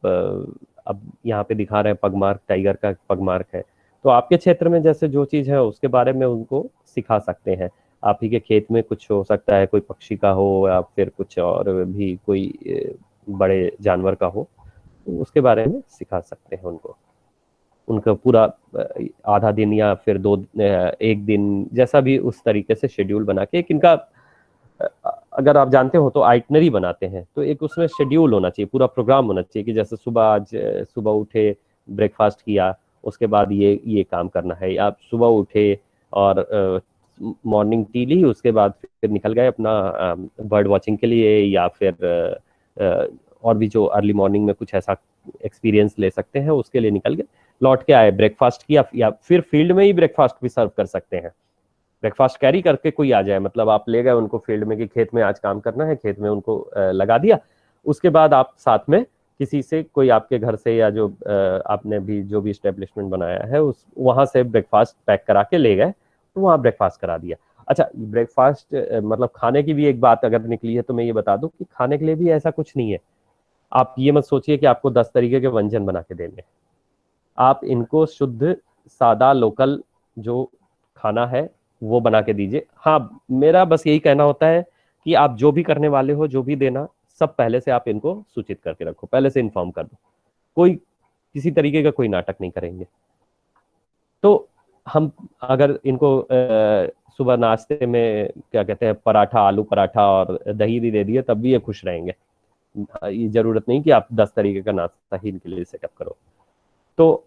अब यहाँ पे दिखा रहे हैं पगमार्क, टाइगर का पगमार्क है, तो आपके क्षेत्र में जैसे जो चीज़ है उसके बारे में उनको सिखा सकते हैं। आप ही के खेत में कुछ हो सकता है, कोई पक्षी का हो या फिर कुछ और भी कोई बड़े जानवर का हो, तो उसके बारे में सिखा सकते हैं उनको। उनका पूरा आधा दिन या फिर एक दिन जैसा भी उस तरीके से शेड्यूल बना के, एक इनका अगर आप जानते हो तो आइटनरी बनाते हैं, तो एक उसमें शेड्यूल होना चाहिए, पूरा प्रोग्राम होना चाहिए कि जैसे आज सुबह उठे, ब्रेकफास्ट किया, उसके बाद ये काम करना है। आप सुबह उठे और मॉर्निंग टी ली, उसके बाद फिर निकल गए अपना बर्ड वॉचिंग के लिए या फिर और भी जो अर्ली मॉर्निंग में कुछ ऐसा एक्सपीरियंस ले सकते हैं उसके लिए निकल गए, लौट के आए, ब्रेकफास्ट किया, या फिर फील्ड में ही ब्रेकफास्ट भी सर्व कर सकते हैं। ब्रेकफास्ट कैरी करके कोई आ जाए, मतलब आप ले गए उनको फील्ड में कि खेत में आज काम करना है, खेत में उनको लगा दिया, उसके बाद आप साथ में किसी से, कोई आपके घर से या जो आपने भी जो भी स्टेब्लिशमेंट बनाया है उस वहां से ब्रेकफास्ट पैक करा के ले गए, तो वहाँ ब्रेकफास्ट करा दिया। अच्छा, ब्रेकफास्ट मतलब खाने की भी एक बात अगर निकली है तो मैं ये बता दूं कि खाने के लिए भी ऐसा कुछ नहीं है। आप ये मत सोचिए कि आपको 10 तरीके के व्यंजन बना के देंगे। आप इनको शुद्ध सादा लोकल जो खाना है वो बना के दीजिए। हाँ, मेरा बस यही कहना होता है कि आप जो भी करने वाले हो, जो भी देना, सब पहले से आप इनको सूचित करके रखो, पहले से इन्फॉर्म कर दो। कोई किसी तरीके का कोई नाटक नहीं करेंगे। तो हम अगर इनको सुबह नाश्ते में क्या कहते हैं, पराठा, आलू पराठा और दही भी दे दिए तब भी ये खुश रहेंगे। ये जरूरत नहीं कि आप 10 तरीके का नाश्ता ही इनके लिए सेटअप करो। तो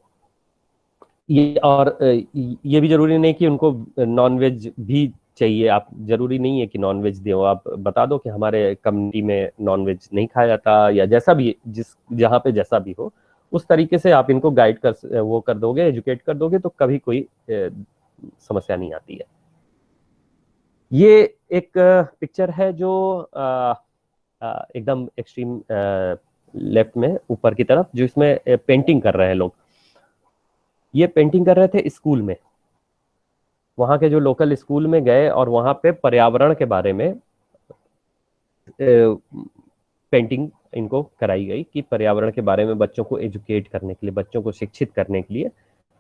ये और ये भी जरूरी नहीं कि उनको नॉन वेज भी चाहिए। आप जरूरी नहीं है कि नॉन वेज दो, आप बता दो कि हमारे कम्युनिटी में नॉन वेज नहीं खाया जाता, या जैसा भी जिस जहाँ पे जैसा भी हो उस तरीके से आप इनको गाइड कर वो कर दोगे, एजुकेट कर दोगे, तो कभी कोई समस्या नहीं आती है। ये एक पिक्चर है जो एकदम एक्सट्रीम लेफ्ट में ऊपर की तरफ, जो इसमें पेंटिंग कर रहे हैं लोग। ये पेंटिंग कर रहे थे स्कूल में, वहाँ के जो लोकल स्कूल में गए और वहाँ पे पर्यावरण के बारे में पेंटिंग इनको कराई गई कि पर्यावरण के बारे में बच्चों को एजुकेट करने के लिए, बच्चों को शिक्षित करने के लिए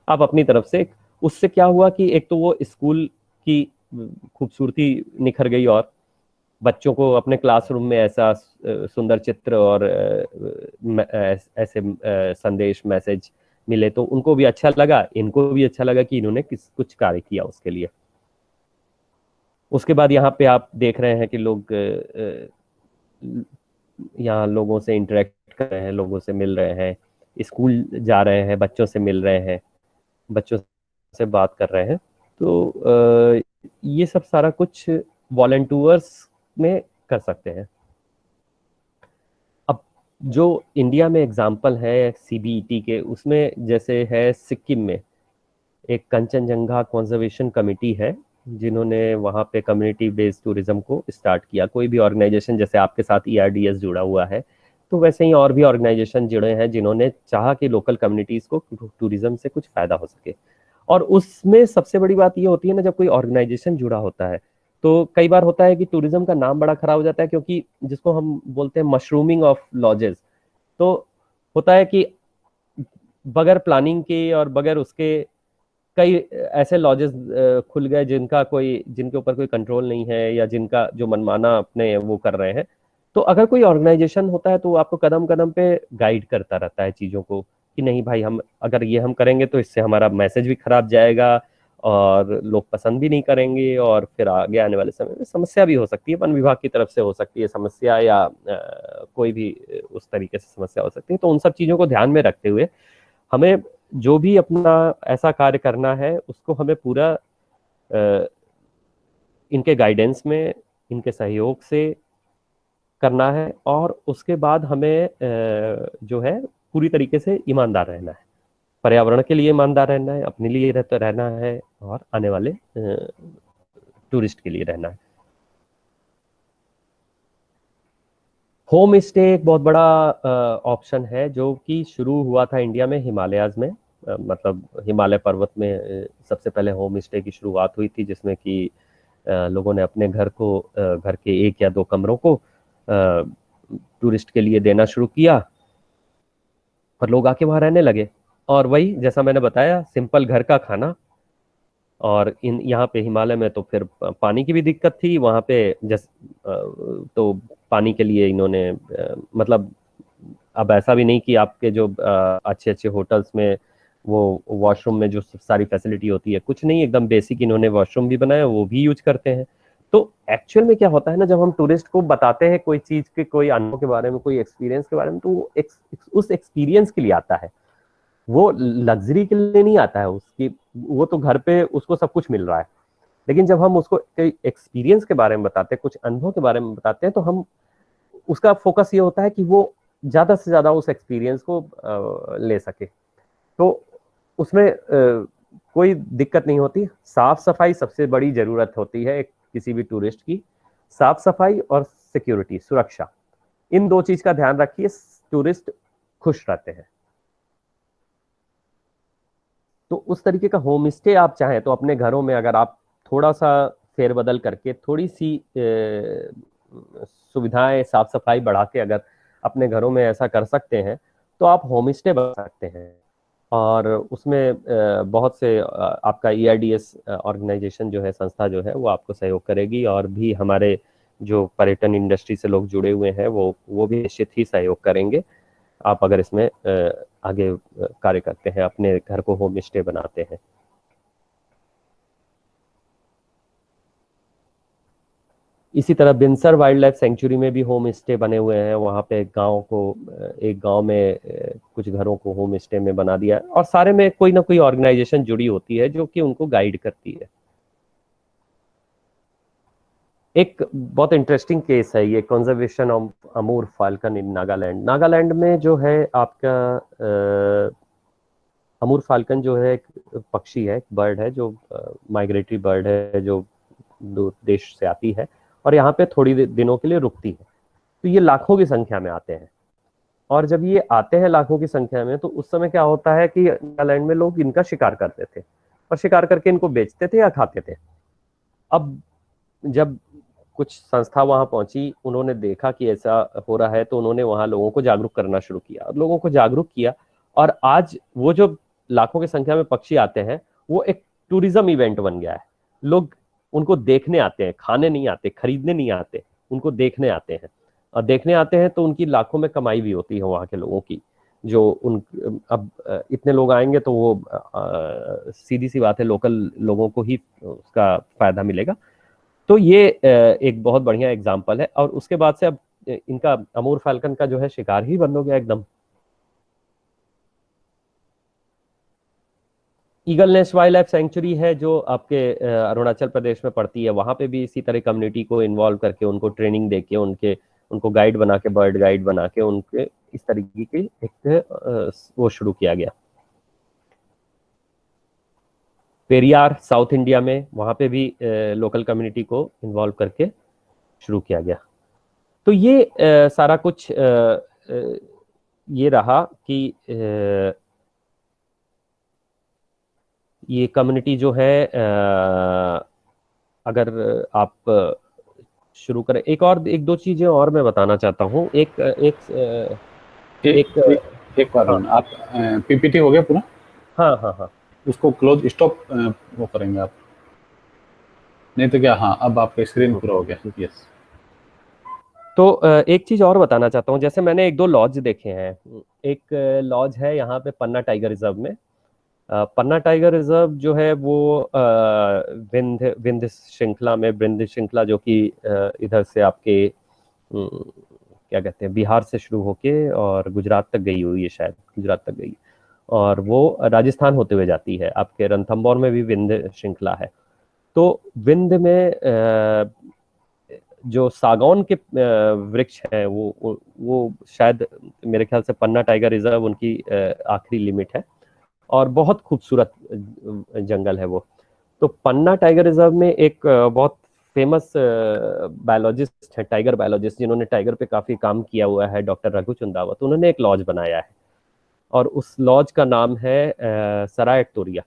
आप अपनी तरफ से। उससे क्या हुआ कि एक तो वो स्कूल की खूबसूरती निखर गई और बच्चों को अपने क्लासरूम में ऐसा सुंदर चित्र और ऐसे संदेश, मैसेज मिले तो उनको भी अच्छा लगा, इनको भी अच्छा लगा कि इन्होंने कुछ कार्य किया उसके लिए। उसके बाद यहाँ पे आप देख रहे हैं कि लोग यहाँ लोगों से इंटरेक्ट कर रहे हैं, लोगों से मिल रहे हैं, स्कूल जा रहे हैं, बच्चों से मिल रहे हैं, बच्चों से बात कर रहे हैं। तो ये सब सारा कुछ वॉलंटियर्स में कर सकते हैं। अब जो इंडिया में एग्जाम्पल है सीबीईटी के, उसमें जैसे है सिक्किम में एक कंचनजंगा कंजर्वेशन कमेटी है, जिन्होंने वहाँ पे कम्युनिटी बेस्ड टूरिज्म को स्टार्ट किया। कोई भी ऑर्गेनाइजेशन, जैसे आपके साथ ईआरडीएस जुड़ा हुआ है, तो वैसे ही और भी ऑर्गेनाइजेशन जुड़े हैं जिन्होंने चाहा कि लोकल कम्युनिटीज को टूरिज्म से कुछ फायदा हो सके। और उसमें सबसे बड़ी बात ये होती है ना, जब कोई ऑर्गेनाइजेशन जुड़ा होता है तो कई बार होता है कि टूरिज्म का नाम बड़ा खराब हो जाता है, क्योंकि जिसको हम बोलते हैं मशरूमिंग ऑफ लॉजेस। तो होता है कि बगैर प्लानिंग के और बगैर उसके कई ऐसे लॉजेस खुल गए जिनके ऊपर कोई कंट्रोल नहीं है, या जिनका जो मनमाना अपने वो कर रहे हैं। तो अगर कोई ऑर्गेनाइजेशन होता है तो वो आपको कदम कदम पे गाइड करता रहता है चीज़ों को, कि नहीं भाई, हम अगर ये हम करेंगे तो इससे हमारा मैसेज भी खराब जाएगा और लोग पसंद भी नहीं करेंगे, और फिर आगे आने वाले समय में समस्या भी हो सकती है, वन विभाग की तरफ से हो सकती है समस्या, या कोई भी उस तरीके से समस्या हो सकती है। तो उन सब चीज़ों को ध्यान में रखते हुए हमें जो भी अपना ऐसा कार्य करना है उसको हमें पूरा इनके गाइडेंस में, इनके सहयोग से करना है, और उसके बाद हमें जो है पूरी तरीके से ईमानदार रहना है, पर्यावरण के लिए ईमानदार रहना है, अपने लिए रहना है, और आने वाले टूरिस्ट के लिए रहना है। होम स्टे एक बहुत बड़ा ऑप्शन है जो कि शुरू हुआ था इंडिया में हिमालयाज में, मतलब हिमालय पर्वत में सबसे पहले होम स्टे की शुरुआत हुई थी, जिसमें कि लोगों ने अपने घर के 1 या 2 कमरों को टूरिस्ट के लिए देना शुरू किया और लोग आके वहां रहने लगे। और वही जैसा मैंने बताया, सिंपल घर का खाना। और यहाँ पे हिमालय में तो फिर पानी की भी दिक्कत थी वहाँ पे, तो पानी के लिए इन्होंने मतलब अब ऐसा भी नहीं कि आपके जो अच्छे अच्छे होटल्स में वो वॉशरूम में जो सारी फैसिलिटी होती है, कुछ नहीं, एकदम बेसिक इन्होंने वॉशरूम भी बनाया, वो भी यूज करते हैं। तो एक्चुअल में क्या होता है ना, जब हम टूरिस्ट को बताते हैं कोई चीज के, कोई अनुभव के बारे में, कोई एक्सपीरियंस के बारे में, तो वो उस एक्सपीरियंस के लिए आता है, वो लग्जरी के लिए नहीं आता है। उसकी वो तो घर पे उसको सब कुछ मिल रहा है। लेकिन जब हम उसको एक्सपीरियंस के बारे में बताते हैं, कुछ अनुभव के बारे में बताते हैं, तो हम उसका फोकस ये होता है कि वो ज्यादा से ज्यादा उस एक्सपीरियंस को ले सके। तो उसमें कोई दिक्कत नहीं होती। साफ सफाई सबसे बड़ी जरूरत होती है किसी भी टूरिस्ट की। साफ सफाई और सिक्योरिटी, सुरक्षा, इन 2 चीज का ध्यान रखिए, टूरिस्ट खुश रहते हैं। तो उस तरीके का होम स्टे आप चाहें तो अपने घरों में अगर आप थोड़ा सा फेरबदल करके, थोड़ी सी सुविधाएं, साफ सफाई बढ़ा के अगर अपने घरों में ऐसा कर सकते हैं, तो आप होम स्टे बना सकते हैं। और उसमें बहुत से आपका EIDS ऑर्गेनाइजेशन जो है, संस्था जो है, वो आपको सहयोग करेगी। और भी हमारे जो पर्यटन इंडस्ट्री से लोग जुड़े हुए हैं, वो भी निश्चित ही सहयोग करेंगे, आप अगर इसमें आगे कार्य करते हैं, अपने घर को होम स्टे बनाते हैं। इसी तरह बिनसर वाइल्ड लाइफ सेंचुरी में भी होम स्टे बने हुए हैं। वहाँ पे एक गांव में कुछ घरों को होम स्टे में बना दिया है, और सारे में कोई ना कोई ऑर्गेनाइजेशन जुड़ी होती है जो कि उनको गाइड करती है। एक बहुत इंटरेस्टिंग केस है ये, कंजर्वेशन ऑफ अमूर फाल्कन इन नागालैंड। नागालैंड में जो है आपका अमूर फाल्कन जो है एक पक्षी है, एक बर्ड है, जो माइग्रेटरी बर्ड है, जो दूर देश से आती है और यहाँ पे थोड़ी दिनों के लिए रुकती है। तो ये लाखों की संख्या में आते हैं। और जब ये आते हैं लाखों की संख्या में, तो उस समय क्या होता है कि नागालैंड में लोग इनका शिकार करते थे और शिकार करके इनको बेचते थे या खाते थे। अब जब कुछ संस्था वहां पहुंची, उन्होंने देखा कि ऐसा हो रहा है, तो उन्होंने वहां लोगों को जागरूक करना शुरू किया, लोगों को जागरूक किया। और आज वो जो लाखों की संख्या में पक्षी आते हैं, वो एक टूरिज्म इवेंट बन गया है। लोग उनको देखने आते हैं, खाने नहीं आते, खरीदने नहीं आते, उनको देखने आते हैं। और देखने आते हैं तो उनकी लाखों में कमाई भी होती है वहाँ के लोगों की। जो उन अब इतने लोग आएंगे तो वो सीधी सी बात है, लोकल लोगों को ही उसका फायदा मिलेगा। तो ये एक बहुत बढ़िया एग्जाम्पल है। और उसके बाद से अब इनका अमूर फाल्कन का जो है शिकार ही बंद हो गया एकदम। Eagle nest wild life sanctuary है जो आपके अरुणाचल प्रदेश में पड़ती है। वहां पे भी इसी तरह कम्युनिटी को इन्वॉल्व करके, उनको ट्रेनिंग देके, उनको गाइड बना के, बर्ड गाइड बना के, उनके इस तरीके की एक वो शुरू किया गया। पेरियार साउथ इंडिया में, वहां पे भी लोकल कम्युनिटी को इन्वॉल्व करके शुरू किया गया। तो ये सारा कुछ ये रहा कि ये कम्युनिटी जो है अगर आप शुरू करें। एक दो चीजें और मैं बताना चाहता हूँ। एक बार हाँ आप PPT हो गया पूरा? हाँ हाँ हाँ, उसको क्लोज स्टॉप वो करेंगे आप, नहीं तो क्या? हाँ, अब आपका स्क्रीन पूरा हो गया। यस। तो एक चीज और बताना चाहता हूँ। जैसे मैंने 1-2 लॉज देखे हैं। एक लॉज है यहाँ पे पन्ना टाइगर रिजर्व में। पन्ना टाइगर रिजर्व जो है वो विंध्य श्रृंखला में, विंध्य श्रृंखला जो कि इधर से आपके क्या कहते हैं, बिहार से शुरू होके और गुजरात तक गई हुई है, शायद गुजरात तक गई, और वो राजस्थान होते हुए जाती है। आपके रणथंभौर में भी विंध्य श्रृंखला है। तो विंध्य में जो सागौन के वृक्ष हैं, वो शायद मेरे ख्याल से पन्ना टाइगर रिजर्व उनकी आखिरी लिमिट है, और बहुत खूबसूरत जंगल है वो। तो पन्ना टाइगर रिजर्व में एक बहुत फेमस बायोलॉजिस्ट है, टाइगर बायोलॉजिस्ट, जिन्होंने टाइगर पे काफी काम किया हुआ है, डॉक्टर रघु चंदावत, उन्होंने एक लॉज बनाया है और उस लॉज का नाम है सराय तोरिया।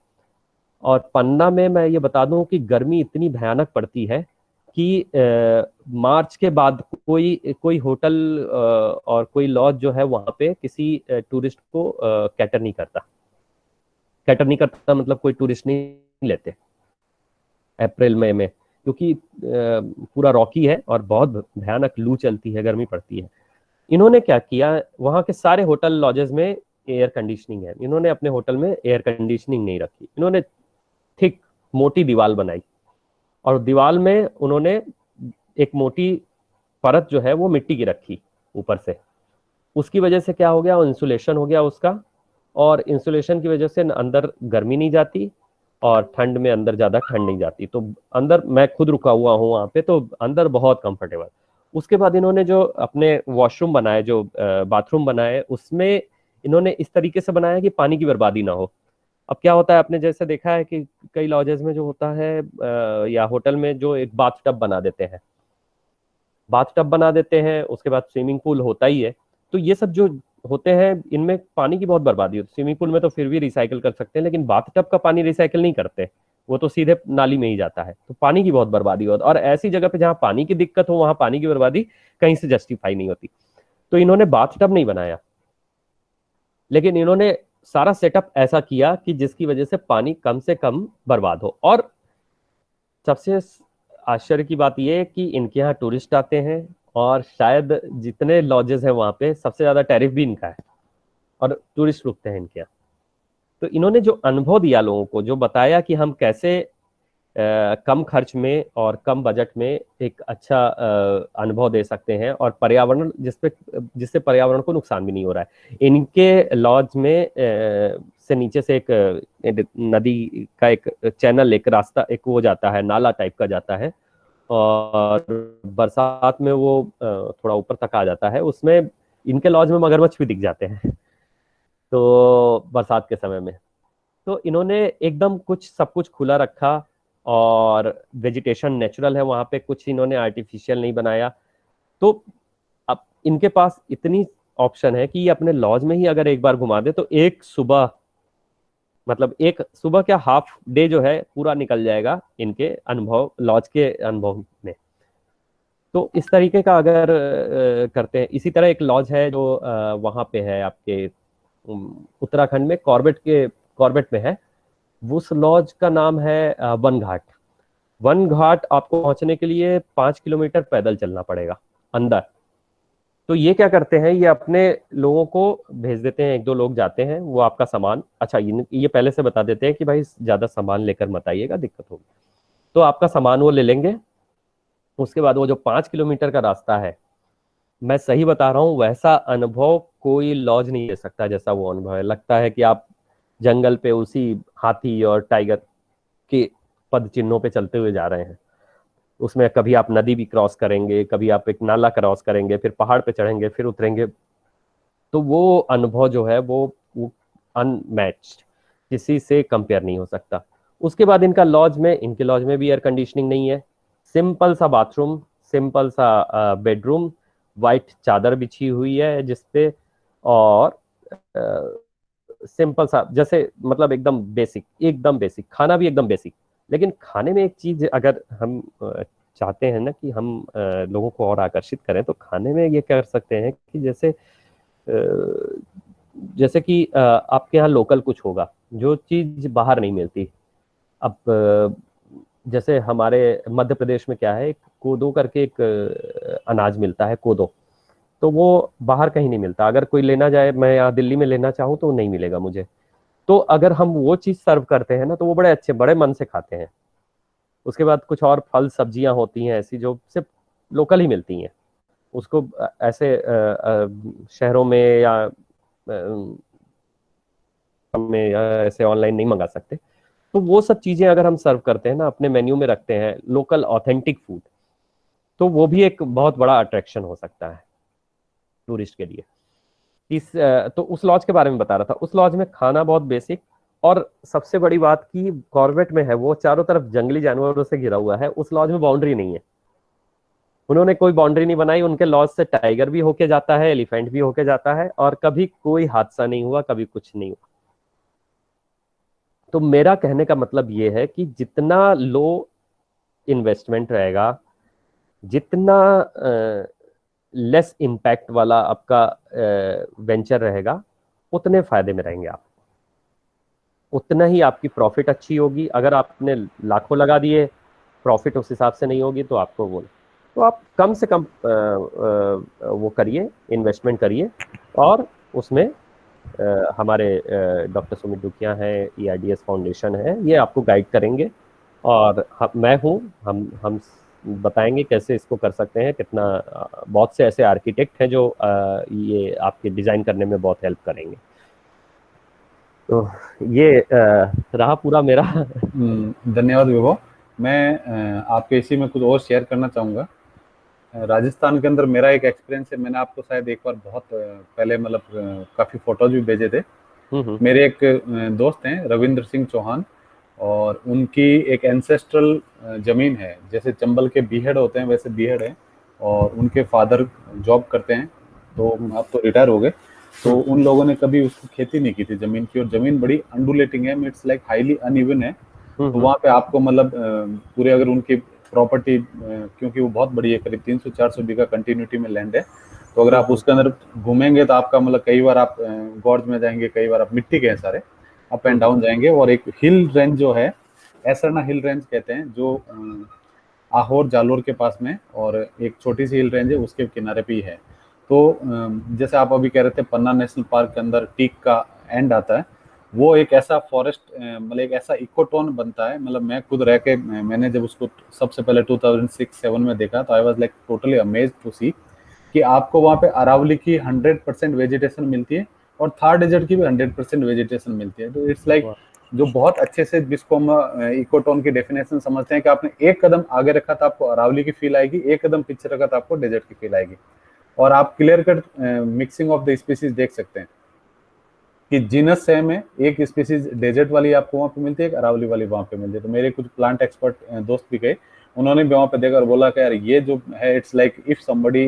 और पन्ना में मैं ये बता दूं कि गर्मी इतनी भयानक पड़ती है कि मार्च के बाद कोई कोई होटल और कोई लॉज जो है वहां पे किसी टूरिस्ट को कैटर नहीं करता। कैटर नहीं करता मतलब कोई टूरिस्ट नहीं लेते अप्रैल मई में, क्योंकि पूरा रॉकी है और बहुत भयानक लू चलती है, गर्मी पड़ती है। इन्होंने क्या किया, वहां के सारे होटल लॉजेस में एयर कंडीशनिंग है, इन्होंने अपने होटल में एयर कंडीशनिंग नहीं रखी। इन्होंने थिक मोटी दीवार बनाई और दीवार में उन्होंने एक मोटी परत जो है वो मिट्टी की रखी ऊपर से। उसकी वजह से क्या हो गया, इंसुलेशन हो गया उसका, और इंसुलेशन की वजह से अंदर गर्मी नहीं जाती और ठंड में अंदर ज्यादा ठंड नहीं जाती। तो अंदर मैं खुद रुका हुआ हूँ वहां पे, तो अंदर बहुत कंफर्टेबल। उसके बाद इन्होंने जो अपने वॉशरूम बनाए, जो बाथरूम बनाए, उसमें इन्होंने इस तरीके से बनाया कि पानी की बर्बादी ना हो। अब क्या होता है, आपने जैसे देखा है कि कई लॉजेस में जो होता है या होटल में जो एक बाथ टब बना देते हैं, बाथ टब बना देते हैं, उसके बाद स्विमिंग पूल होता ही है। तो ये सब जो होते हैं इनमें पानी की बहुत बर्बादी होती है। स्विमिंग पूल में तो फिर भी रिसाइकिल कर सकते हैं, लेकिन बाथ टब का पानी रिसाइकिल नहीं करते, वो तो सीधे नाली में ही जाता है। तो पानी की बहुत बर्बादी होती है, और ऐसी जगह पे जहाँ पानी की दिक्कत हो वहां पानी की बर्बादी कहीं से जस्टिफाई नहीं होती। तो इन्होंने बाथ टब नहीं बनाया, लेकिन इन्होंने सारा सेटअप ऐसा किया कि जिसकी वजह से पानी कम से कम बर्बाद हो। और सबसे आश्चर्य की बात यह है कि इनके यहाँ टूरिस्ट आते हैं और शायद जितने लॉजेस हैं वहां पे सबसे ज्यादा टैरिफ भी इनका है और टूरिस्ट रुकते हैं इनके यहाँ। तो इन्होंने जो अनुभव दिया लोगों को, जो बताया कि हम कैसे कम खर्च में और कम बजट में एक अच्छा अनुभव दे सकते हैं, और पर्यावरण जिससे पर्यावरण को नुकसान भी नहीं हो रहा है। इनके लॉज में से नीचे से एक नदी का एक चैनल, एक रास्ता, एक वो जाता है, नाला टाइप का जाता है, और बरसात में वो थोड़ा ऊपर तक आ जाता है। उसमें इनके लॉज में मगरमच्छ भी दिख जाते हैं तो बरसात के समय में तो इन्होंने एकदम कुछ सब कुछ खुला रखा, और वेजिटेशन नेचुरल है वहां पे, कुछ इन्होंने आर्टिफिशियल नहीं बनाया। तो अब इनके पास इतनी ऑप्शन है कि ये अपने लॉज में ही अगर एक बार घुमा दे तो एक सुबह, मतलब एक सुबह क्या, हाफ डे जो है पूरा निकल जाएगा इनके अनुभव, लॉज के अनुभव में। तो इस तरीके का अगर करते हैं। इसी तरह एक लॉज है जो वहां पे है आपके उत्तराखंड में, कॉर्बेट में है। उस लॉज का नाम है वन घाट। वन घाट आपको पहुंचने के लिए 5 किलोमीटर पैदल चलना पड़ेगा अंदर। तो ये क्या करते हैं, ये अपने लोगों को भेज देते हैं, एक दो लोग जाते हैं, वो आपका सामान, अच्छा ये पहले से बता देते हैं कि भाई ज्यादा सामान लेकर मत आइएगा, दिक्कत होगी। तो आपका सामान वो ले लेंगे। उसके बाद वो जो 5 किलोमीटर का रास्ता है, मैं सही बता रहा हूँ, वैसा अनुभव कोई लॉज नहीं दे सकता जैसा वो अनुभव है। लगता है कि आप जंगल पे उसी हाथी और टाइगर के पद चिन्हों पे चलते हुए जा रहे हैं। उसमें कभी आप नदी भी क्रॉस करेंगे, कभी आप एक नाला क्रॉस करेंगे, फिर पहाड़ पे चढ़ेंगे, फिर उतरेंगे। तो वो अनुभव जो है वो अनमैच्ड, किसी से कंपेयर नहीं हो सकता। उसके बाद इनके लॉज में भी एयर कंडीशनिंग नहीं है। सिंपल सा बाथरूम, सिंपल सा बेडरूम, वाइट चादर बिछी हुई है जिसपे, और सिंपल सा, जैसे मतलब एकदम बेसिक खाना भी एकदम बेसिक। लेकिन खाने में एक चीज अगर हम चाहते हैं ना कि हम लोगों को और आकर्षित करें, तो खाने में ये कर सकते हैं कि जैसे कि आपके यहाँ लोकल कुछ होगा जो चीज बाहर नहीं मिलती। अब जैसे हमारे मध्य प्रदेश में क्या है, एक कोदो करके एक अनाज मिलता है, कोदो। तो वो बाहर कहीं नहीं मिलता। अगर कोई लेना जाए, मैं यहाँ दिल्ली में लेना चाहूँ तो नहीं मिलेगा मुझे। तो अगर हम वो चीज सर्व करते हैं ना, तो वो बड़े मन से खाते हैं। उसके बाद कुछ और फल सब्जियां होती हैं ऐसी जो सिर्फ लोकल ही मिलती हैं। उसको ऐसे शहरों में या ऐसे ऑनलाइन नहीं मंगा सकते। तो वो सब चीजें अगर हम सर्व करते हैं ना, अपने मेन्यू में रखते हैं लोकल ऑथेंटिक फूड, तो वो भी एक बहुत बड़ा अट्रैक्शन हो सकता है टूरिस्ट के लिए। तो उस लॉज के बारे में बता रहा था। उस लॉज में खाना बहुत बेसिक, और सबसे बड़ी बात की कॉर्बेट में है, वो चारों तरफ जंगली जानवरों से घिरा हुआ है, उस लॉज में बाउंड्री नहीं है। उन्होंने कोई बाउंड्री नहीं बनाई, उनके लॉज से टाइगर भी होके जाता है, एलिफेंट भी होके जाता है, और कभी कोई हादसा नहीं हुआ, कभी कुछ नहीं हुआ। तो मेरा कहने का मतलब ये है कि जितना लो इन्वेस्टमेंट रहेगा, जितना लेस इम्पैक्ट वाला आपका वेंचर रहेगा, उतने फायदे में रहेंगे आप, उतना ही आपकी प्रॉफिट अच्छी होगी। अगर आपने लाखों लगा दिए, प्रॉफिट उस हिसाब से नहीं होगी, तो आपको वो, तो आप कम से कम वो करिए, इन्वेस्टमेंट करिए, और उसमें हमारे डॉक्टर सुमित दुखिया हैं, EIDS फाउंडेशन है, ये आपको गाइड करेंगे, और मैं हूँ, हम बताएंगे कैसे इसको कर सकते हैं। कितना बहुत से ऐसे आर्किटेक्ट हैं जो ये आपके डिजाइन करने में बहुत हेल्प करेंगे। तो ये रहा पूरा मेरा। धन्यवाद विभव। मैं आपके इसी में कुछ और शेयर करना चाहूँगा। राजस्थान के अंदर मेरा एक एक्सपीरियंस है। मैंने आपको शायद एक बार बहुत पहले मतलब काफ़ी फोटोज भी भेजे थे। मेरे एक दोस्त हैं रविंद्र सिंह चौहान, और उनकी एक एंसेस्ट्रल जमीन है, जैसे चंबल के बीहड़ होते हैं वैसे बीहड़ है, और उनके फादर जॉब करते हैं, तो अब तो रिटायर हो गए। तो उन लोगों ने कभी उसको खेती नहीं की थी जमीन की, और जमीन बड़ी अंडुलेटिंग है, इट्स लाइक हाईली अनइवन है। तो वहाँ पे आपको मतलब पूरे अगर उनकी प्रॉपर्टी, क्योंकि वो बहुत बड़ी है, करीब 300-400 बीघा कंटिन्यूटी में लैंड है, तो अगर आप उसके अंदर घूमेंगे तो आपका मतलब कई बार आप गॉर्ज में जाएंगे, कई बार आप मिट्टी के हैं सारे, अप एंड डाउन जाएंगे। और एक हिल रेंज जो है, एसरना हिल रेंज कहते हैं, जो आहोर जालोर के पास में, और एक छोटी सी हिल रेंज है उसके किनारे पे ही है। तो जैसे आप अभी कह रहे थे पन्ना नेशनल पार्क के अंदर टीक का एंड आता है, वो एक ऐसा फॉरेस्ट मतलब एक ऐसा इकोटोन बनता है। मतलब मैं खुद रह के मैंने जब उसको सबसे पहले 2006-7 में देखा, तो I was like totally amazed to see कि आपको वहाँ पे अरावली की 100% वेजिटेशन मिलती है, और थार डेजर्ट की भी 100% वेजिटेशन मिलती है। तो इट्स लाइक जो बहुत अच्छे से, जिसको हम इकोटोन की डेफिनेशन समझते हैं कि आपने एक कदम आगे रखा था आपको अरावली की फील आएगी, एक कदम पीछे रखा था आपको डेजर्ट की फील आएगी। और आप clear cut mixing of the species देख सकते हैं कि जीनस सेम में एक स्पीसीज डेजर्ट वाली आपको वहाँ पे मिलती है, एक अरावली वाली वहाँ पे मिलती है। तो मेरे कुछ प्लांट एक्सपर्ट दोस्त भी गए, उन्होंने भी वहाँ पे देखा और बोला कि यार ये जो है, it's like if somebody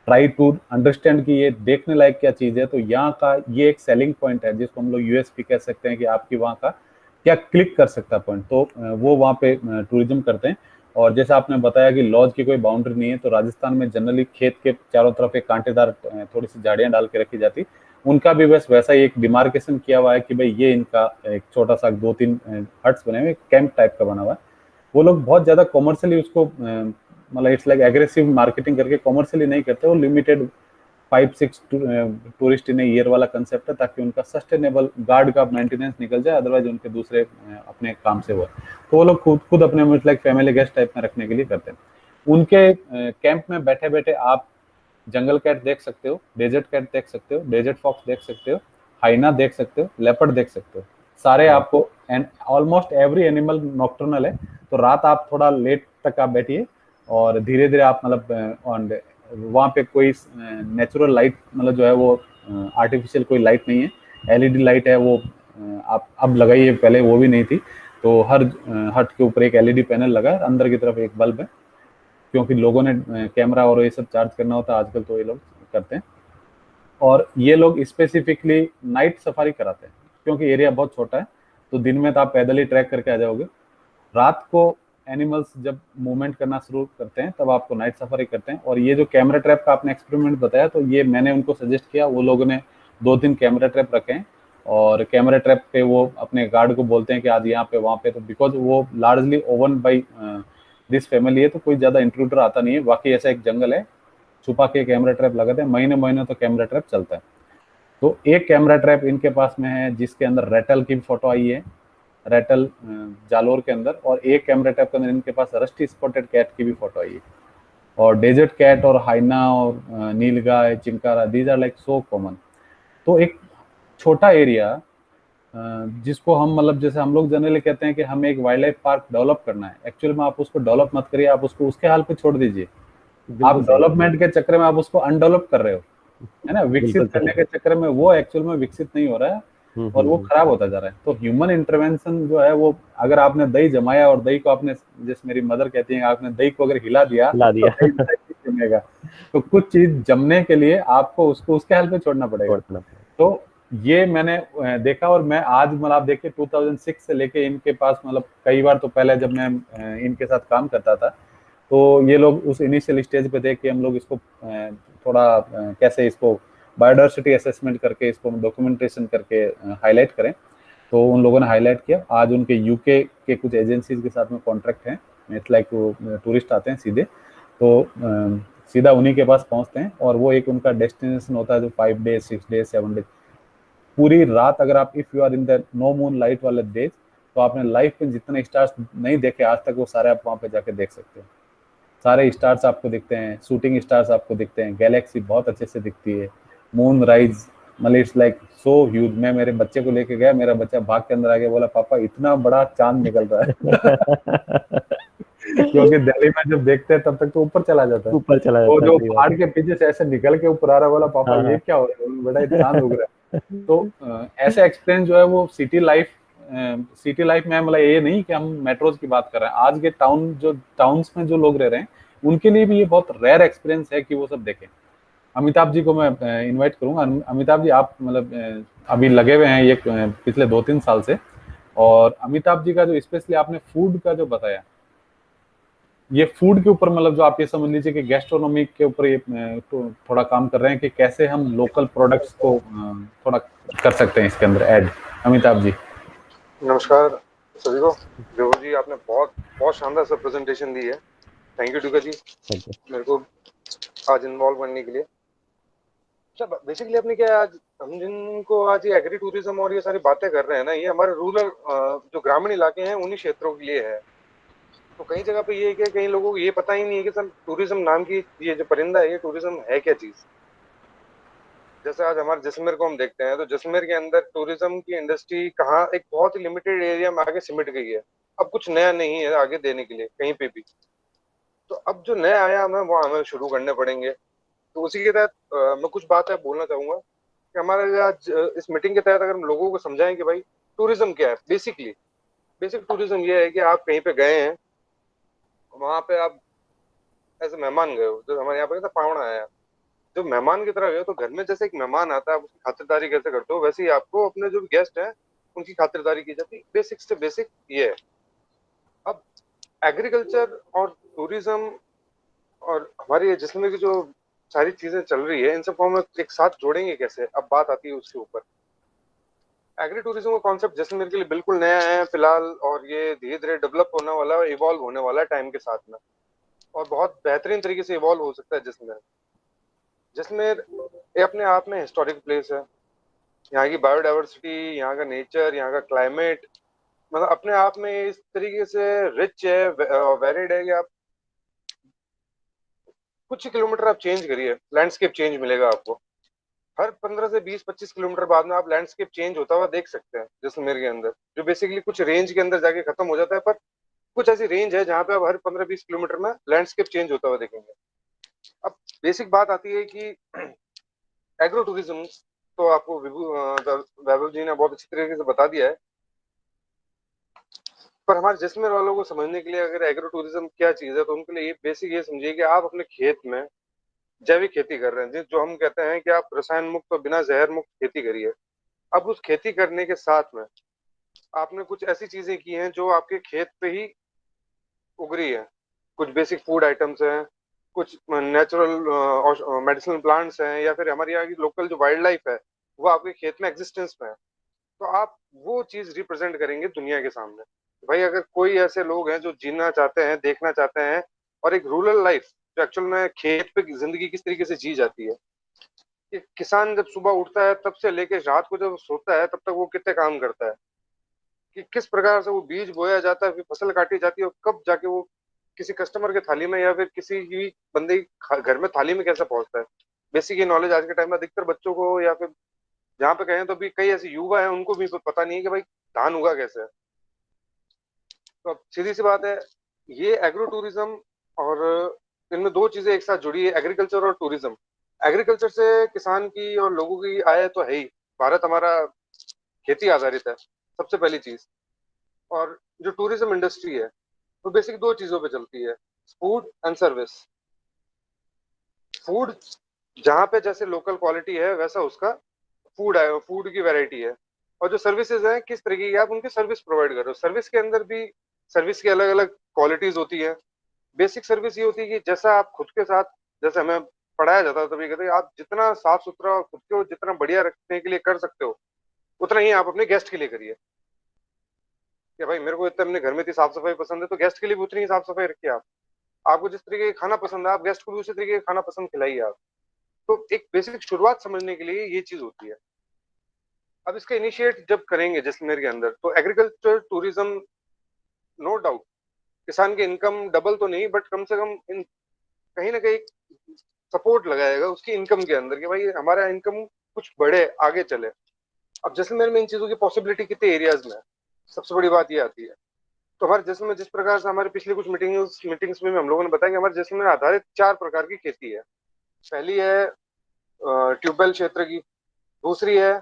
try to understand कि ये देखने लायक क्या चीज़ है, तो यहाँ का ये एक सेलिंग पॉइंट है, जिसको हम लोग USP कह सकते हैं कि आपकी वहाँ का क्या क्लिक कर सकता है पॉइंट। तो वो वहाँ पे टूरिज्म करते हैं। और जैसे आपने बताया कि लॉज की कोई बाउंड्री नहीं है, तो राजस्थान में जनरली खेत के चारों तरफ एक कांटेदार थोड़ी सी झाड़ियाँ डाल के रखी जाती, उनका भी बस वैसा ही एक डिमार्केशन किया हुआ है कि भाई ये इनका एक छोटा सा 2-3 हट्स बने हुए, कैंप टाइप का बना हुआ है। वो लोग बहुत ज्यादा कॉमर्शियली उसको मतलब इट्स लाइक एग्रेसिव मार्केटिंग करके कॉमर्शियली नहीं करते, वो लिमिटेड 5-6 टूरिस्ट इन ईयर वाला कंसेप्ट है, ताकि उनका सस्टेनेबल गार्ड का मेंटेनेंस निकल जाए, अदरवाइज उनके दूसरे अपने काम से हुआ। तो वो लोग खुद खुद अपने लाइक फैमिली गेस्ट टाइप में रखने के लिए करते हैं। उनके कैंप में बैठे बैठे आप जंगल कैट देख सकते हो, डेजर्ट कैट देख सकते हो, डेजर्ट फॉक्स देख सकते हो, हाइना देख सकते हो, लेपर्ड देख सकते हो, सारे आपको। And almost every animal nocturnal है। तो रात आप थोड़ा लेट तक आप बैठिए, और धीरे धीरे आप मतलब वहाँ पे कोई नेचुरल लाइट मतलब जो है वो आर्टिफिशियल कोई लाइट नहीं है, LED लाइट है, वो आप अब लगाइए, पहले वो भी नहीं थी। तो हर हट के ऊपर एक LED पैनल लगा है, अंदर की तरफ एक बल्ब है, क्योंकि लोगों ने कैमरा और ये सब चार्ज करना होता है आजकल, तो ये लोग करते हैं। और ये लोग स्पेसिफिकली नाइट सफारी कराते हैं, क्योंकि एरिया बहुत छोटा है, तो दिन में तो आप पैदल ही ट्रैक करके आ जाओगे। रात को एनिमल्स जब मूवमेंट करना शुरू करते हैं, तब आपको नाइट सफारी करते हैं। और ये जो कैमरा ट्रैप का आपने एक्सपेरिमेंट बताया, तो ये मैंने उनको सजेस्ट किया, वो लोगों ने 2-3 कैमरा ट्रैप रखे हैं, और कैमरा ट्रैप पे वो अपने गार्ड को बोलते हैं कि आज यहाँ पे वहाँ पे, तो बिकॉज वो largely oven by this family है, तो कोई ज्यादा इंट्रूडर आता नहीं है। बाकी ऐसा एक जंगल है, छुपा के कैमरा ट्रैप लगाते हैं, महीने महीने तो कैमरा ट्रैप चलता है। तो एक कैमरा ट्रैप इनके पास में है जिसके अंदर रेटल की फोटो आई है, रेटल जालोर के अंदर, और एक कैमरा ट्रैप के अंदर इनके पास रस्टी स्पॉटेड कैट की भी फोटो आई है। और डेजर्ट कैट और हाइना और नीलगाय, चिंकारा, these are like so common. तो एक छोटा एरिया जिसको हम मतलब जैसे हम लोग जनरली कहते हैं कि हमें एक वाइल्ड लाइफ पार्क डेवलप करना है, एक्चुअली में आप उसको डेवलप मत करिए, आप उसको उसके हाल पे छोड़ दीजिए। आप डेवलपमेंट के चक्कर में आप उसको अनडेवलप कर रहे हो, है ना, विकसित करने के चक्कर में वो एक्चुअल में विकसित नहीं हो रहा है। और वो खराब होता जा रहा है। तो ह्यूमन इंटरवेंशन जो है वो, अगर आपने दही जमाया और दही को आपने, जैसे मेरी मदर कहती है, आपने दही को अगर हिला दिया ला तो दिया। दही नहीं जमेगा। तो कुछ चीज जमने के लिए आपको उसको उसके हाल पे छोड़ना पड़ेगा। छोड़ना। तो ये मैंने देखा, और मैं आज मतलब आप देखिए 2006 से लेके इनके पास, मतलब कई बार तो पहले जब मैं इनके साथ काम करता था, तो ये लोग उस इनिशियल स्टेज पे थे कि हम लोग इसको थोड़ा कैसे इसको बायोडाइवर्सिटी असेसमेंट करके इसको डॉक्यूमेंटेशन करके हाईलाइट करें। तो उन लोगों ने हाईलाइट किया। आज उनके यूके के कुछ एजेंसीज के साथ में कॉन्ट्रैक्ट हैं। इट्स लाइक वो टूरिस्ट आते हैं सीधे, तो सीधा उन्हीं के पास पहुंचते हैं, और वो एक उनका डेस्टिनेशन होता है जो 5 डेज 6 डेज 7 डेज, पूरी रात अगर आप, if you are in the no moonlight वाले डेज, तो आपने लाइफ में जितने स्टार्स नहीं देखे आज तक, वो सारे आप वहां पे जाके देख सकते हो। सारे स्टार्स आपको दिखते हैं, शूटिंग स्टार्स आपको दिखते हैं, गैलेक्सी बहुत अच्छे से दिखती है, मून राइज, मतलब इट्स लाइक सो ह्यूज। मैं मेरे बच्चे को लेके गया, मेरा बच्चा भाग के अंदर आ गया, बोला पापा इतना बड़ा चांद निकल रहा है। क्योंकि दिल्ली में जब देखते हैं तब तक तो ऊपर चला जाता है, ऊपर चला वो जाता है, जो सही बात पहाड़ है। के पीछे से ऐसे निकल के ऊपर आ रहा है, बोला पापा हाँ ये हाँ। क्या हो रहा है, बड़ा ही चांद उग रहा है। तो ऐसे एक्सपीरियंस जो है वो सिटी लाइफ में, मतलब ये नहीं कि हम मेट्रोज की बात कर रहे हैं, आज के टाउन्स में जो लोग रह रहे हैं, उनके लिए भी ये बहुत रेयर एक्सपीरियंस है कि वो सब देखें। अमिताभ जी को मैं इनवाइट करूंगा। अमिताभ जी, आप मतलब अभी लगे हुए हैं ये पिछले 2-3 साल से, और अमिताभ जी का जो स्पेशली आपने फूड का जो बताया, ये फूड के ऊपर, मतलब जो आप ये समझ लीजिए कि गैस्ट्रोनॉमी के ऊपर ये तो थोड़ा काम कर रहे हैं कि कैसे हम लोकल प्रोडक्ट्स को थोड़ा कर सकते हैं इसके अंदर ऐड। अमिताभ जी, नमस्कार सभी को। देवो जी, आपने बहुत बहुत शानदार सा प्रेजेंटेशन दी है। Thank you Duga ji, thank you. मेरे को आज इन्वॉल्व करने के लिए। अच्छा, बेसिकली अपने क्या, आज हम जिनको आज ये एग्री टूरिज्म और ये सारी बातें कर रहे हैं ना, ये हमारे रूरल जो ग्रामीण इलाके हैं उन्हीं क्षेत्रों के लिए है। तो कई जगह पे ये है कि कई लोगों को ये पता ही नहीं है कि सर टूरिज्म नाम की ये जो परिंदा है, ये टूरिज्म है क्या चीज। जैसे आज हमारे जैसलमेर को हम देखते हैं, तो जैसलमेर के अंदर टूरिज्म की इंडस्ट्री कहाँ एक बहुत ही लिमिटेड एरिया में आगे सिमट गई है। अब कुछ नया नहीं है आगे देने के लिए कहीं पे भी। तो अब जो नया आया हमें वो हमें शुरू करने पड़ेंगे। तो उसी के तहत मैं कुछ बात है बोलना चाहूंगा कि हमारे आज इस मीटिंग के तहत अगर हम लोगों को समझाएं कि भाई टूरिज्म क्या है। बेसिकली बेसिक टूरिज्म ये है कि आप कहीं पे गए हैं, वहां पे आप ऐसे मेहमान गए हो, जो हमारे यहाँ पे कहते हैं पावना आया। जो मेहमान की तरह गए हो, तो घर में जैसे एक मेहमान आता है, आप उसकी खातिरदारी कैसे करते हो, वैसे ही आपको अपने जो गेस्ट हैं उनकी खातिरदारी की जाती है। बेसिक से बेसिक ये है। अब एग्रीकल्चर और टूरिज्म और हमारी ये जिसमें की जो सारी चीजें चल रही है, इन सबको हम एक साथ जोड़ेंगे कैसे, अब बात आती है उसके ऊपर। एग्री टूरिज्म का कॉन्सेप्ट जैसलमेर के लिए बिल्कुल नया है फिलहाल, और ये धीरे धीरे डेवलप होने वाला है, इवॉल्व होने वाला है टाइम के साथ में, और बहुत बेहतरीन तरीके से इवॉल्व हो सकता है जैसलमेर। जैसलमेर ये अपने आप में हिस्टोरिक प्लेस है। यहाँ की बायोडाइवर्सिटी, यहाँ का नेचर, यहाँ का क्लाइमेट, मतलब अपने आप में इस तरीके से रिच है, वेरिड है कि आप कुछ ही किलोमीटर आप चेंज करिए, लैंडस्केप चेंज मिलेगा आपको। हर 15 से 20-25 किलोमीटर बाद में आप लैंडस्केप चेंज होता हुआ देख सकते हैं जैसलमेर के अंदर, जो बेसिकली कुछ रेंज के अंदर जाके खत्म हो जाता है, पर कुछ ऐसी रेंज है जहाँ पे आप हर 15-20 किलोमीटर में लैंडस्केप चेंज होता हुआ देखेंगे। अब बेसिक बात आती है कि एग्रो टूरिज्म, तो आपको वैभव जी ने बहुत अच्छी तरीके से बता दिया है, पर हमारे जैसलमेर वालों को समझने के लिए अगर एग्रो टूरिज्म क्या चीज है, तो उनके लिए ये बेसिक ये समझिए कि आप अपने खेत में जैविक खेती कर रहे हैं, जो हम कहते हैं कि आप रसायन मुक्त और बिना जहर मुक्त खेती करिए। अब उस खेती करने के साथ में आपने कुछ ऐसी चीजें की हैं जो आपके खेत पे ही उग रही है। कुछ बेसिक फूड आइटम्स हैं, कुछ नेचुरल मेडिसिनल प्लांट्स हैं, या फिर हमारे यहाँ की लोकल जो वाइल्ड लाइफ है वो आपके खेत में एग्जिस्टेंस में है। तो आप वो चीज रिप्रेजेंट करेंगे दुनिया के सामने। भाई अगर कोई ऐसे लोग हैं जो जीना चाहते हैं, देखना चाहते हैं, और एक रूरल लाइफ जो एक्चुअल में खेत पे जिंदगी किस तरीके से जी जाती है, कि किसान जब सुबह उठता है तब से लेके रात को जब सोता है तब तक वो कितने काम करता है, कि किस प्रकार से वो बीज बोया जाता है, फिर फसल काटी जाती है, और कब जाके वो किसी कस्टमर के थाली में या फिर किसी भी बंदे की घर में थाली में कैसे पहुंचता है। बेसिक ये नॉलेज आज के टाइम में अधिकतर बच्चों को, या फिर जहाँ पे कहें तो भी कई ऐसे युवा हैं उनको भी पता नहीं है कि भाई धान उगा कैसे है। तो अब सीधी सी बात है, ये एग्रो टूरिज्म और इनमें दो चीजें एक साथ जुड़ी है, एग्रीकल्चर और टूरिज्म। एग्रीकल्चर से किसान की और लोगों की आय तो है ही। भारत हमारा खेती आधारित है सबसे पहली चीज। और जो टूरिज्म इंडस्ट्री है वो बेसिक दो चीजों पे चलती है, फूड एंड सर्विस। फूड जहाँ पे जैसे लोकल क्वालिटी है वैसा उसका फूड है, फूड की वैरायटी है। और जो सर्विसेज हैं किस तरीके की आप उनकी सर्विस प्रोवाइड कर रहे हो। सर्विस के अंदर भी सर्विस की अलग अलग क्वालिटीज होती है। बेसिक सर्विस ये होती है कि जैसा आप खुद के साथ, जैसे हमें पढ़ाया जाता है तभी कहते हैं आप जितना साफ सुथरा और खुद को जितना बढ़िया रखने के लिए कर सकते हो उतना ही आप अपने गेस्ट के लिए करिए। कि भाई मेरे को इतना अपने घर में इतनी साफ सफाई पसंद है तो गेस्ट के लिए भी उतनी ही साफ सफाई रखिए आप। आपको जिस तरीके का खाना पसंद है आप गेस्ट को भी उसी तरीके का खाना पसंद खिलाइए आप। तो एक बेसिक शुरुआत समझने के लिए ये चीज होती है। अब इसका इनिशिएट जब करेंगे जैसलमेर के अंदर तो एग्रीकल्चर टूरिज्म, नो डाउट किसान की इनकम डबल तो नहीं बट कम से कम इन कहीं ना कहीं सपोर्ट लगाएगा उसकी इनकम के अंदर कि भाई हमारा इनकम कुछ बढ़े आगे चले। अब जैसलमेर में इन चीजों की पॉसिबिलिटी कितने एरियाज में है, सबसे बड़ी बात ये आती है। तो हमारे जैसलमेर जिस प्रकार से हमारे पिछले कुछ मीटिंग्स में भी हम लोगों ने बताया कि हमारे जैसलमेर आधारित 4 प्रकार की खेती है। पहली है ट्यूबवेल क्षेत्र की, दूसरी है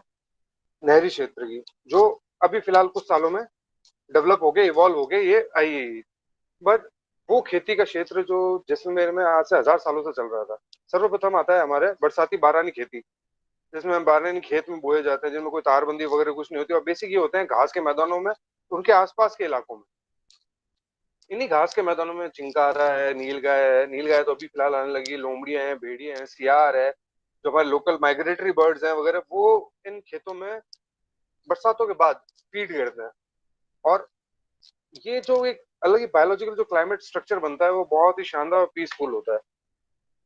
नहरी क्षेत्र की, जो अभी फिलहाल कुछ सालों में डेवलप हो गए इवॉल्व हो गए ये आई। बट वो खेती का क्षेत्र जो जैसलमेर में आज से 1000 सालों से चल रहा था। सर्वप्रथम आता है हमारे बरसाती बारानी खेती, जिसमें बारानी खेत में बोए जाते हैं, जिनमें कोई तारबंदी वगैरह कुछ नहीं होती और बेसिक ये होते हैं घास के मैदानों में उनके आसपास के इलाकों में। इन्हीं घास के मैदानों में चिंकारा है, नीलगाय है, नीलगाय तो अभी फिलहाल आने लगी, लोमड़ियां हैं, भेड़िया हैं, सियार है, जो हमारे लोकल माइग्रेटरी बर्ड्स हैं वगैरह, वो इन खेतों में बरसातों के बाद फीड करते हैं। और ये जो एक अलग ही बायोलॉजिकल जो क्लाइमेट स्ट्रक्चर बनता है वो बहुत ही शानदार और पीसफुल होता है।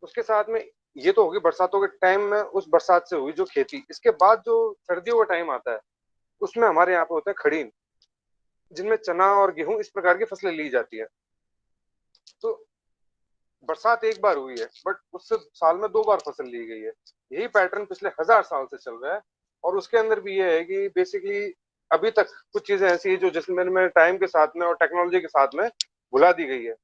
उसके साथ में ये तो होगी बरसातों के टाइम में उस बरसात से हुई जो खेती। इसके बाद जो सर्दियों का टाइम आता है उसमें हमारे यहाँ पे होता है खड़ीन, जिनमें चना और गेहूं इस प्रकार की फसलें ली जाती है। तो बरसात एक बार हुई है बट उससे साल में 2 बार फसल ली गई है। यही पैटर्न पिछले 1000 साल से चल रहा है। और उसके अंदर भी ये है कि बेसिकली अभी तक कुछ चीजें ऐसी है जो जैसलमेर में टाइम के साथ में और टेक्नोलॉजी के साथ में भुला दी गई है।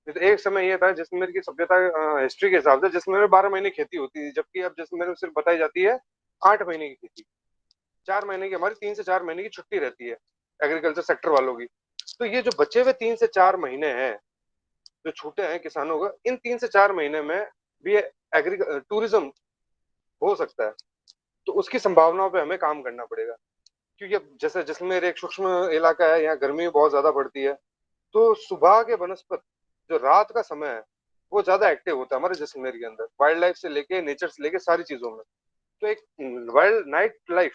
तो एक समय ये था जैसलमेर की सभ्यता हिस्ट्री के हिसाब से जैसलमेर में 12 महीने खेती होती थी, जबकि अब जैसलमेर में सिर्फ बताई जाती है 8 महीने की खेती। 4 महीने की हमारी 3 से 4 महीने की छुट्टी रहती है एग्रीकल्चर सेक्टर वालों की। तो ये जो बचे हुए 3 से 4 महीने हैं जो छूटे हैं किसानों का, इन 3 से 4 महीने में भी एग्री टूरिज्म हो सकता है। तो उसकी संभावनाओं पे हमें काम करना पड़ेगा। क्योंकि अब जैसे जैसलमेर एक सूक्ष्म इलाका है, यहाँ गर्मी बहुत ज्यादा पड़ती है। तो सुबह के बनस्पत जो रात का समय है वो ज्यादा एक्टिव होता है हमारे जैसलमेर के अंदर, वाइल्ड लाइफ से लेके नेचर से लेके सारी चीजों में। तो एक वाइल्ड नाइट लाइफ,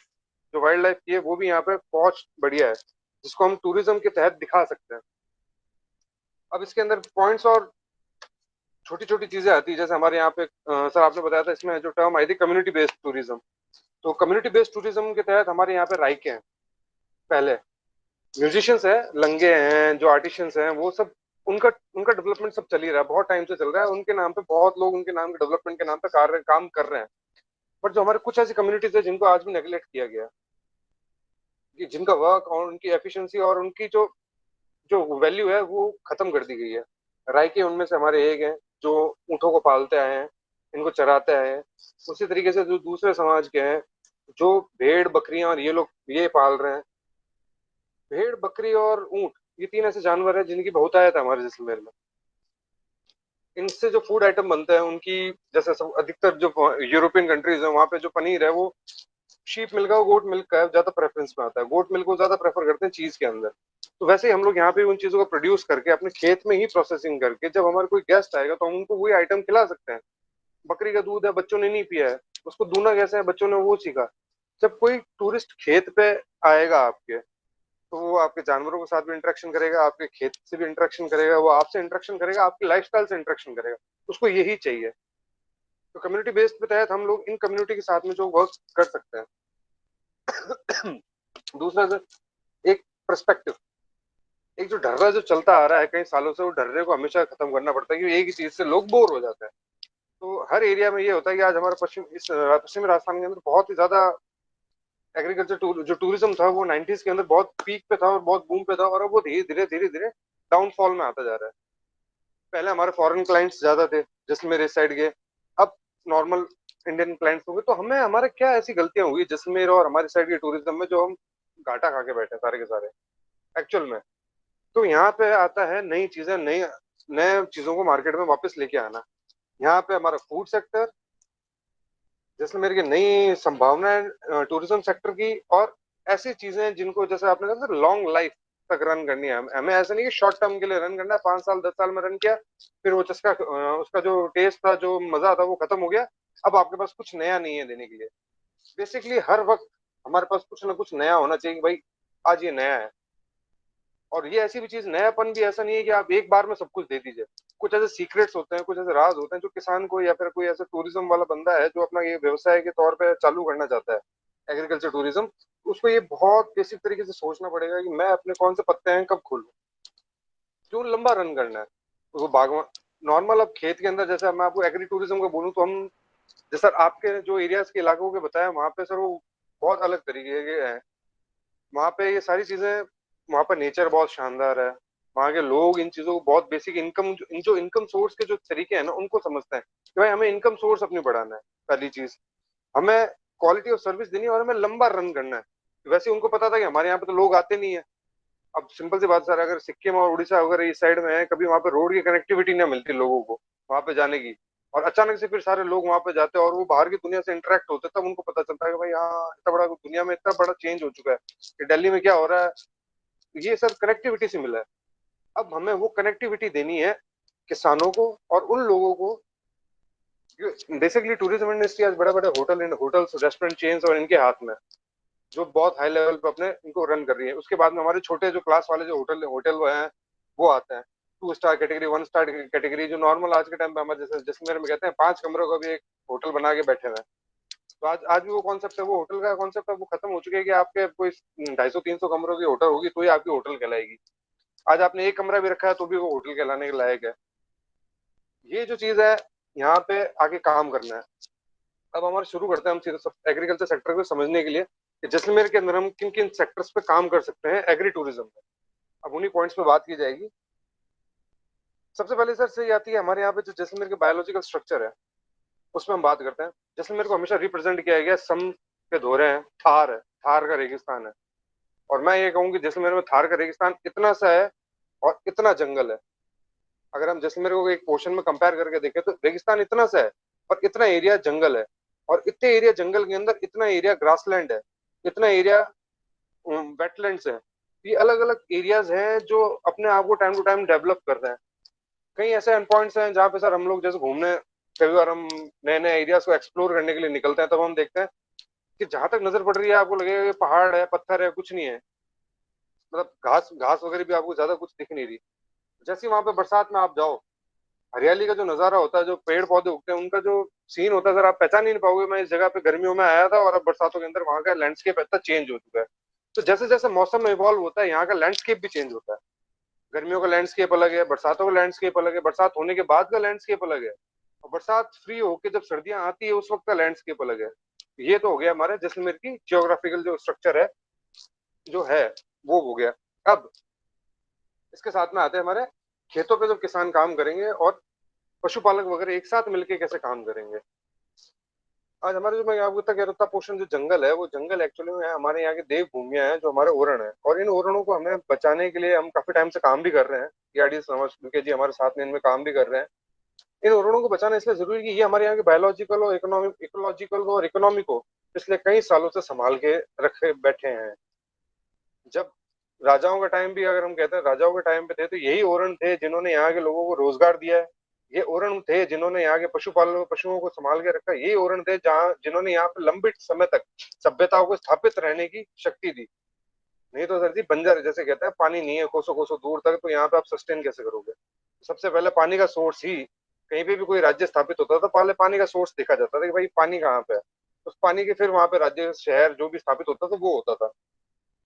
जो वाइल्ड लाइफ की है वो भी यहाँ पे बहुत बढ़िया है, जिसको हम टूरिज्म के तहत दिखा सकते हैं। अब इसके अंदर पॉइंट्स और छोटी छोटी चीजें आती है, जैसे हमारे यहाँ पे सर आपने बताया था इसमें जो टर्म आई थी कम्युनिटी बेस्ड टूरिज्म। तो कम्युनिटी बेस्ड टूरिज्म के तहत हमारे यहाँ पे राइके हैं, पहले म्यूजिशियंस हैं, लंगे हैं, जो आर्टिशियंस हैं, वो सब उनका उनका डेवलपमेंट सब चल ही रहा है, बहुत टाइम से चल रहा है। उनके नाम पे बहुत लोग उनके नाम के डेवलपमेंट के नाम पे काम कर रहे हैं। बट जो हमारे कुछ ऐसी कम्युनिटीज है जिनको आज भी नेग्लेक्ट किया गया, कि जिनका वर्क और उनकी एफिशिएंसी और उनकी जो जो वैल्यू है वो खत्म कर दी गई है। रायके उनमें से हमारे एक हैं जो ऊँटों को पालते आए हैं, इनको चराते आए हैं। उसी तरीके से जो दूसरे समाज के हैं जो भेड़ बकरियां और ये लोग ये पाल रहे हैं। भेड़ बकरी और ऊंट ये 3 ऐसे जानवर हैं जिनकी बहुतायत है हमारे जैसलमेर में। इनसे जो फूड आइटम बनते हैं उनकी, जैसे सब अधिकतर जो यूरोपियन कंट्रीज है वहां पे जो पनीर है वो शीप मिल्क का और गोट मिल्क का ज्यादा प्रेफरेंस में आता है। गोट मिल्क को ज्यादा प्रेफर करते हैं चीज के अंदर। तो वैसे ही हम लोग यहाँ पे उन चीजों को प्रोड्यूस करके अपने खेत में ही प्रोसेसिंग करके जब हमारे कोई गेस्ट आएगा तो हम उनको वही आइटम खिला सकते हैं। बकरी का दूध है, बच्चों ने नहीं पिया है, उसको दूना कैसे है बच्चों ने वो सीखा। जब कोई टूरिस्ट खेत पे आएगा आपके, तो वो आपके जानवरों के साथ भी इंटरेक्शन करेगा, आपके खेत से भी इंटरेक्शन करेगा, वो आपसे इंटरेक्शन करेगा, आपकी लाइफस्टाइल से इंटरेक्शन करेगा। उसको यही चाहिए। तो कम्युनिटी बेस्ड के तहत हम लोग इन कम्युनिटी के साथ में जो वर्क कर सकते हैं। दूसरा एक पर्सपेक्टिव, एक जो ढर्रा जो चलता आ रहा है कई सालों से, वो ढर्रे को हमेशा खत्म करना पड़ता है क्योंकि एक ही चीज से लोग बोर हो जाते हैं। तो हर एरिया में ये होता है कि आज हमारे पश्चिमी राजस्थान के अंदर बहुत ही ज्यादा एग्रीकल्चर जो टूरिज्म था वो 90s के अंदर बहुत पीक पे था और बहुत बूम पे था, और अब वो धीरे धीरे धीरे डाउनफॉल में आता जा रहा है। पहले हमारे फॉरेन क्लाइंट्स ज्यादा थे जैसलमेर इस साइड के, अब नॉर्मल इंडियन क्लाइंट्स हो गए। तो हमें हमारे क्या ऐसी गलतियां हुई जैसलमेर और हमारी साइड के टूरिज्म में जो हम घाटा खा के बैठे हैं सारे के सारे एक्चुअल में। तो यहाँ पे आता है नई चीजें, नई नए चीजों को मार्केट में वापस लेके आना। यहाँ पे हमारा फूड सेक्टर, जैसलमेर की नई संभावनाएं टूरिज्म सेक्टर की, और ऐसी चीजें जिनको जैसे आपने कहा लॉन्ग लाइफ तक रन करनी है। हमें ऐसा नहीं कि शॉर्ट टर्म के लिए रन करना है, 5 साल 10 साल में रन किया, फिर वो चस्का उसका जो टेस्ट था, जो मजा था, वो खत्म हो गया। अब आपके पास कुछ नया नहीं है देने के लिए। बेसिकली हर वक्त हमारे पास कुछ ना कुछ नया होना चाहिए कि भाई आज ये नया है। और ये ऐसी भी चीज, नयापन भी ऐसा नहीं है कि आप एक बार में सब कुछ दे दीजिए। कुछ ऐसे सीक्रेट्स होते हैं, कुछ ऐसे राज होते हैं जो किसान को, या फिर कोई ऐसा टूरिज्म वाला बंदा है जो अपना ये व्यवसाय के तौर पे चालू करना चाहता है, एग्रीकल्चर टूरिज्म, उसको ये बहुत बेसिक तरीके से सोचना पड़ेगा कि मैं अपने कौन से पत्ते हैं कब खोलूं, क्यों लंबा रन करना है। तो वो बागवान नॉर्मल, अब खेत के अंदर, जैसे मैं आपको एग्री टूरिज्म का बोलूँ तो हम, जैसे आपके जो एरियाज के इलाकों के बताया, वहां पे सर वो बहुत अलग तरीके के हैं। वहां पे ये सारी चीजें, वहां पर नेचर बहुत शानदार है। वहां के लोग इन चीजों को बहुत बेसिक इनकम, जो इनकम सोर्स के जो तरीके हैं ना, उनको समझते हैं कि भाई हमें इनकम सोर्स अपनी बढ़ाना है। पहली चीज, हमें क्वालिटी ऑफ सर्विस देनी है और हमें लंबा रन करना है। वैसे उनको पता था कि हमारे यहाँ पे तो लोग आते नहीं है। अब सिंपल सी बात सर, अगर सिक्किम और उड़ीसा वगैरह इस साइड में है, कभी वहां पे रोड की कनेक्टिविटी ना मिलती लोगों को वहां पे जाने की, और अचानक से फिर सारे लोग वहां पे जाते हैं और वो बाहर की दुनिया से इंटरेक्ट होते हैं, तब उनको पता चलता है कि भाई हाँ, इतना बड़ा दुनिया में इतना बड़ा चेंज हो चुका है कि दिल्ली में क्या हो रहा है। ये सब कनेक्टिविटी से मिला है। अब हमें वो कनेक्टिविटी देनी है किसानों को और उन लोगों को। बेसिकली टूरिज्म इंडस्ट्री आज बड़े बड़े होटल्स, रेस्टोरेंट चेन्स और इनके हाथ में, जो बहुत हाई लेवल पे अपने इनको रन कर रही है। उसके बाद में हमारे छोटे जो क्लास वाले जो होटल होटल हैं, वो आते हैं 2 स्टार कैटेगरी, 1 स्टार कैटेगरी, जो नॉर्मल आज के टाइम पे हमारे जैसे जैसलमेर में कहते हैं 5 कमरों का भी एक होटल बना के बैठे हुए हैं। तो आज आज भी वो कॉन्सेप्ट है, वो होटल का कॉन्सेप्ट है, वो खत्म हो चुके हैं कि आपके कोई 250-300 कमरों की होटल होगी तो ही आपकी होटल कहलाएगी। आज आपने एक कमरा भी रखा है तो भी वो होटल कहलाने के लायक है। ये जो चीज है, यहाँ पे आगे काम करना है। अब हमारे शुरू करते हैं हम सीधे एग्रीकल्चर सेक्टर को समझने के लिए कि जैसलमेर के अंदर हम किन किन सेक्टर्स पे काम कर सकते हैं एग्री टूरिज्म में। अब उन्हीं पॉइंट्स पे बात की जाएगी। सबसे पहले सर से आती है हमारे यहाँ पे जो जैसलमेर के बायोलॉजिकल स्ट्रक्चर है, उसमें हम बात करते हैं। जैसलमेर को हमेशा रिप्रेजेंट किया गया सम के धोरे हैं, थार है, थार का रेगिस्तान है। और मैं ये कहूँ कि जैसलमेर में थार का रेगिस्तान इतना सा है और इतना जंगल है। अगर हम जैसलमेर को एक पोर्शन में कंपेयर करके देखें तो रेगिस्तान इतना सा है और इतना एरिया जंगल है। और इतने एरिया जंगल के अंदर इतना एरिया ग्रासलैंड है, इतना एरिया वेटलैंड्स है। ये अलग अलग एरियाज हैं जो अपने आप को टाइम टू टाइम डेवलप कर रहे हैं। कई ऐसे एंड पॉइंट्स हैं जहाँ पे सर हम लोग जैसे घूमने, कई बार हम नए नए एरियाज को एक्सप्लोर करने के लिए निकलते हैं, तब हम देखते हैं कि जहां तक नजर पड़ रही है आपको लगेगा कि पहाड़ है, पत्थर है, कुछ नहीं है। मतलब घास घास वगैरह भी आपको ज्यादा कुछ दिख नहीं रही। जैसे वहां पे बरसात में आप जाओ, हरियाली का जो नजारा होता है, जो पेड़ पौधे उगते हैं, उनका जो सीन होता है सर, आप पहचान ही नहीं पाओगे। मैं इस जगह पे गर्मियों में आया था और अब बरसातों के अंदर वहां का लैंडस्केप इतना चेंज हो चुका है। तो जैसे जैसे मौसम इवॉल्व होता है, यहाँ का लैंडस्केप भी चेंज होता है। गर्मियों का लैंडस्केप अलग है, बरसातों का लैंडस्केप अलग है, बरसात होने के बाद का लैंडस्केप अलग है, और बरसात फ्री होके जब सर्दियां आती है उस वक्त का लैंडस्केप अलग है। ये तो हो गया हमारे जैसलमेर की जियोग्राफिकल जो स्ट्रक्चर है, जो है, वो हो गया। अब इसके साथ में आते हैं हमारे खेतों पे जब किसान काम करेंगे और पशुपालक वगैरह एक साथ मिलके कैसे काम करेंगे। आज हमारे, जो मैं आपको तक कह रहा था, पोर्शन जो जंगल है, वो जंगल एक्चुअली में हमारे यहाँ के देव भूमिया है, जो हमारे ओरण है। और इन ओरणों को हमें बचाने के लिए हम काफी टाइम से काम भी कर रहे हैं। टीआरडी समाज के जी हमारे साथ में इनमें काम भी कर रहे हैं। इन ओरणों को बचाना इसलिए जरूरी है कि ये हमारे यहाँ के बायोलॉजिकल और इकोनॉमिक, इकोलॉजिकल और इकोनॉमी को पिछले कई सालों से संभाल के रखे बैठे हैं। जब राजाओं का टाइम भी, अगर हम कहते हैं राजाओं के टाइम पे थे, तो यही ओरण थे जिन्होंने यहाँ के लोगों को रोजगार दिया है। ये ओरण थे जिन्होंने यहाँ के पशुपालन, पशुओं को संभाल के रखा। यही ओरण थे जहाँ जिन्होंने यहाँ पे लंबे समय तक सभ्यताओं को स्थापित रहने की शक्ति दी। नहीं तो सर जी, बंजर जैसे कहते हैं, पानी नहीं है कोसों कोसों दूर तक, तो यहाँ पे आप सस्टेन कैसे करोगे। सबसे पहले पानी का सोर्स ही, कहीं पे भी कोई राज्य स्थापित होता था, पहले पानी का सोर्स देखा जाता था कि भाई पानी कहाँ पे है। उस पानी के फिर वहां पे राज्य, शहर जो भी स्थापित होता था वो होता था।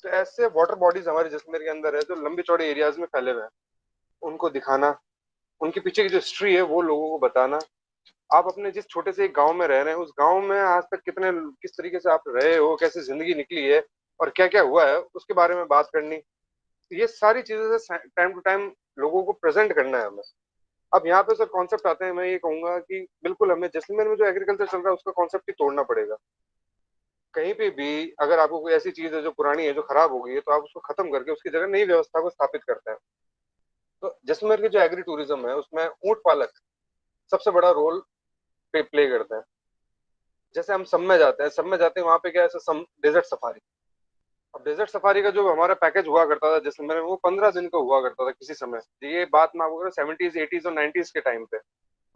तो ऐसे वाटर बॉडीज हमारे जैसलमेर के अंदर है जो लंबी चौड़े एरियाज में फैले हुए हैं। उनको दिखाना, उनके पीछे की जो हिस्ट्री है वो लोगों को बताना। आप अपने जिस छोटे से एक गांव में रह रहे हैं, उस गांव में आज तक कितने, किस तरीके से आप रहे हो, कैसी जिंदगी निकली है और क्या क्या हुआ है, उसके बारे में बात करनी। तो ये सारी चीजें से टाइम टू टाइम लोगों को प्रेजेंट करना है हमें। अब यहाँ पे सर कॉन्सेप्ट आते हैं। मैं ये कहूंगा कि बिल्कुल हमें जैसलमेर में जो एग्रीकल्चर चल रहा है उसका कॉन्सेप्ट ही तोड़ना पड़ेगा। कहीं पे भी अगर आपको कोई ऐसी चीज है जो पुरानी है, जो खराब हो गई है, तो आप उसको खत्म करके उसकी जगह नई व्यवस्था को स्थापित करते हैं। तो जैसलमेर के जो एग्री टूरिज्म है उसमें ऊंट पालक सबसे बड़ा रोल प्ले करता है। जैसे हम सब में जाते हैं, वहां पे क्या है, सम डेजर्ट सफारी। अब डेजर्ट सफारी का जो हमारा पैकेज हुआ करता था जैसलमेर में, वो 15 दिन का हुआ करता था किसी समय। ये बात मैं आपको 70s 80s और 90s के टाइम पे,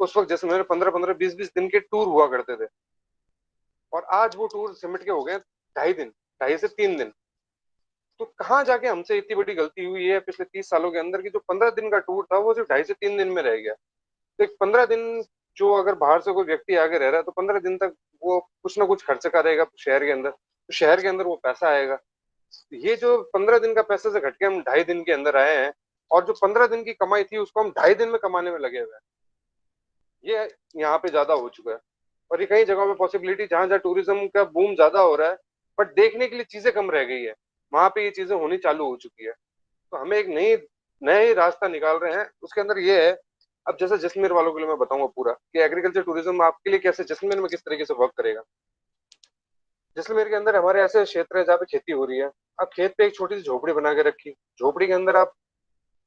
उस वक्त जैसलमेर में 15-15 20-20 दिन के टूर हुआ करते थे। और आज वो टूर सिमट के हो गए 2.5 दिन, 2.5 से 3 दिन। तो कहाँ जाके हमसे इतनी बड़ी गलती हुई है पिछले 30 सालों के अंदर, कि जो 15 दिन का टूर था वो सिर्फ 2.5 से 3 दिन में रह गया। तो एक 15 दिन, जो अगर बाहर से कोई व्यक्ति आगे रह रहा है तो 15 दिन तक वो कुछ ना कुछ खर्च करेगा शहर के अंदर, तो शहर के अंदर वो पैसा आएगा। ये जो 15 दिन का पैसे से घट के हम 2.5 दिन के अंदर आए हैं, और जो 15 दिन की कमाई थी उसको हम 2.5 दिन में कमाने में लगे हुए हैं। ये यहाँ पे ज्यादा हो चुका है। और ये कई जगहों में पॉसिबिलिटी, जहां जहां टूरिज्म का बूम ज्यादा हो रहा है बट देखने के लिए चीजें कम रह गई है, वहां पे ये चीजें होनी चालू हो चुकी है। तो हमें एक नई नए रास्ता निकाल रहे हैं। उसके अंदर ये है, अब जैसे जैसलमेर वालों के लिए मैं बताऊंगा पूरा कि एग्रीकल्चर टूरिज्म आपके लिए कैसे जैसलमेर में किस तरीके से वर्क करेगा। जैसलमेर के अंदर हमारे ऐसे क्षेत्र है जहाँ पे खेती हो रही है। आप खेत पे एक छोटी सी झोपड़ी बना के रखी, झोपड़ी के अंदर आप,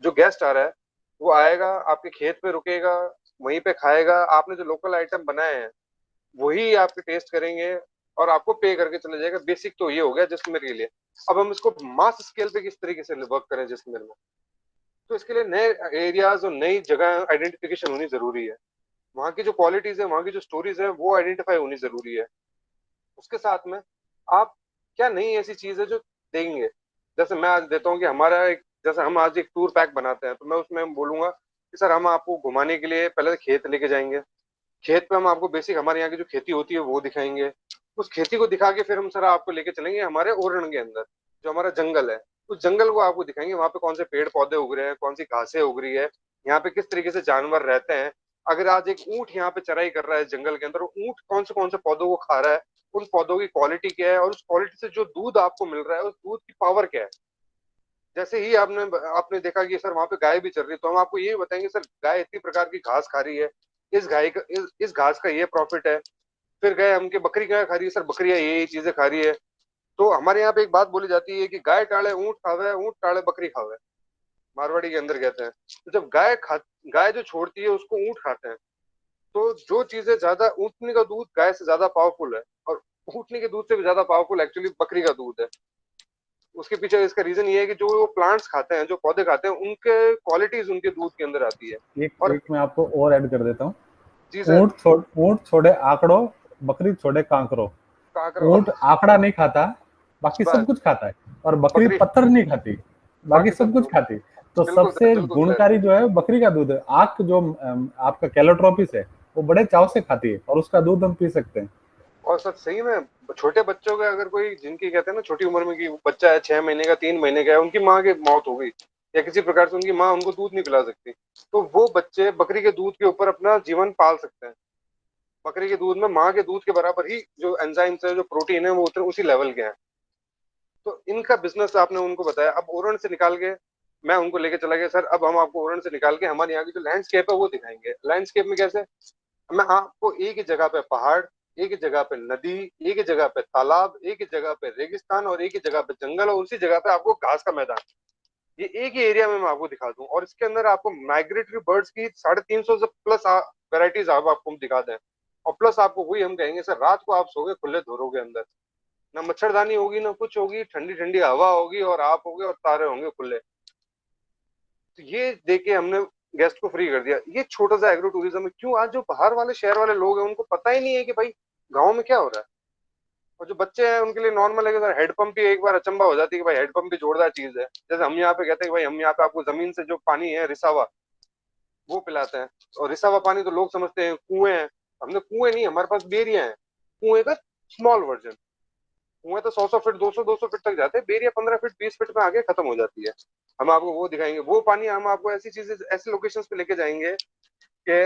जो गेस्ट आ रहा है वो आएगा, आपके खेत पे रुकेगा, वहीं पे खाएगा, आपने जो लोकल आइटम बनाए हैं वही आपके टेस्ट करेंगे और आपको पे करके चले जाएगा। बेसिक तो ये हो गया जैसलमेर के लिए। अब हम इसको मास स्केल पे किस तरीके से वर्क करें जैसलमेर में, तो इसके लिए नए एरियाज और नई जगह आइडेंटिफिकेशन होनी जरूरी है। वहाँ की जो क्वालिटीज है, वहाँ की जो स्टोरीज है, वो आइडेंटिफाई होनी जरूरी है। उसके साथ में आप क्या नई ऐसी चीज है जो देंगे। जैसे मैं आज देता हूँ कि हमारा एक, जैसे हम आज एक टूर पैक बनाते हैं, तो मैं उसमें बोलूंगा कि सर हम आपको घुमाने के लिए पहले खेत लेके जाएंगे। खेत पे हम आपको बेसिक हमारे यहाँ की जो खेती होती है वो दिखाएंगे। उस खेती को दिखा के फिर हम सर आपको लेके चलेंगे हमारे ओरण के अंदर, जो हमारा जंगल है। उस जंगल को आपको दिखाएंगे, वहां पे कौन से पेड़ पौधे उग रहे हैं, कौन सी घासें उग रही है, यहाँ पे किस तरीके से जानवर रहते हैं। अगर आज एक ऊंट यहाँ पे चराई कर रहा है जंगल के अंदर, ऊंट कौन से पौधों को खा रहा है, उन पौधों की क्वालिटी क्या है, और उस क्वालिटी से जो दूध आपको मिल रहा है उस दूध की पावर क्या है। जैसे ही आपने आपने देखा कि सर वहां पे गाय भी चल रही है, तो हम आपको ये बताएंगे सर गाय इतनी प्रकार की घास खा रही है, इस घास का ये प्रॉफिट है। फिर गए हम के बकरी क्या खा रही है, सर बकरियां ये चीजें खा रही है। तो हमारे यहाँ पे एक बात बोली जाती है कि गाय टाले ऊंट खावे, ऊंट टाले बकरी खावे, मारवाड़ी के अंदर कहते हैं। तो जब गाय जो छोड़ती है उसको ऊंट खाते हैं। तो जो चीजें ज्यादा, ऊँटनी का दूध गाय से ज्यादा पावरफुल है, और ऊँटनी के दूध से भी ज्यादा पावरफुल एक्चुअली बकरी का दूध है। उसके पीछे इसका रीजन ये है कि जो वो प्लांट्स खाते हैं, जो पौधे खाते हैं, उनके क्वालिटीज उनके दूध के अंदर आती है। एक और एक मैं आपको और ऐड कर देता हूँ। जी सर। ऊंट छोड़े आंकड़ों, बकरी छोड़े कांकरों। कहा करो। ऊंट आंकड़ा नहीं खाता, बाकी सब बस। कुछ खाता है। और बकरी बकरी पत्थर नहीं खाती, बाकी बाकी सब सब कुछ दूध। खाती। तो बिल्कुल सर, सबसे बिल्कुल सर। गुणकारी जो है बकरी का दूध है। आंख जो आपका कैलोट्रोपिस है, वो बड़े चाव से खाती है, और उसका दूध हम पी सकते हैं। और सर सही में छोटे बच्चों का, अगर कोई जिनकी कहते हैं ना छोटी उम्र में, कि बच्चा है 6 महीने का, 3 महीने का है, उनकी माँ की मौत हो गई या किसी प्रकार से उनकी माँ उनको दूध नहीं पिला सकती, तो वो बच्चे बकरी के दूध के ऊपर अपना जीवन पाल सकते हैं। बकरी के दूध में माँ के दूध के बराबर ही जो एंजाइम्स है, जो प्रोटीन है, वो उतने उसी लेवल के हैं। तो इनका बिजनेस आपने उनको बताया। अब ओरण से निकाल के मैं उनको लेके चला गया, सर अब हम आपको ओरण से निकाल के हमारे यहाँ की जो लैंडस्केप है वो दिखाएंगे। लैंडस्केप में कैसे, मैं आपको एक ही जगह पे पहाड़, एक ही जगह पे नदी, एक ही जगह पे तालाब, एक ही जगह पे रेगिस्तान, और एक ही जगह पे जंगल, और उसी जगह पे आपको घास का मैदान, ये एक ही एरिया में मैं आपको दिखा दूं। और इसके अंदर आपको माइग्रेटरी बर्ड्स की 350 से प्लस वेराइटीज आपको हम दिखा दें। और प्लस आपको वही हम कहेंगे सर, रात को आप सोगे खुले धोरों के अंदर, ना मच्छरदानी होगी ना कुछ होगी, ठंडी ठंडी हवा होगी, और आप होगे और तारे होंगे खुले। तो ये देके हमने गेस्ट को फ्री कर दिया। ये छोटा सा एग्रो टूरिज्म है। क्यों आज जो बाहर वाले शहर वाले लोग हैं उनको पता ही नहीं है कि भाई गांव में क्या हो रहा है। और जो बच्चे हैं उनके लिए नॉर्मल है कि सर हेडपंप ही, एक बार अचंबा हो जाती है कि भाई हेडपंप भी जोरदार चीज है। जैसे हम यहाँ पे कहते हैं कि भाई हम यहाँ पे आपको जमीन से जो पानी है रिसावा, वो पिलाते हैं। और रिसावा पानी तो लोग समझते हैं कुएं हैं। हमने कुएं नहीं, हमारे पास बेरिया है। कुएं का स्मॉल वर्जन। कुएं तो 100-100 फीट, 200-200 फीट तक जाते हैं, बेरिया 15 फीट 20 फीट में आगे खत्म हो जाती है। हम आपको वो दिखाएंगे, वो पानी हम आपको ऐसी चीजें, ऐसी लोकेशन पे लेके जाएंगे कि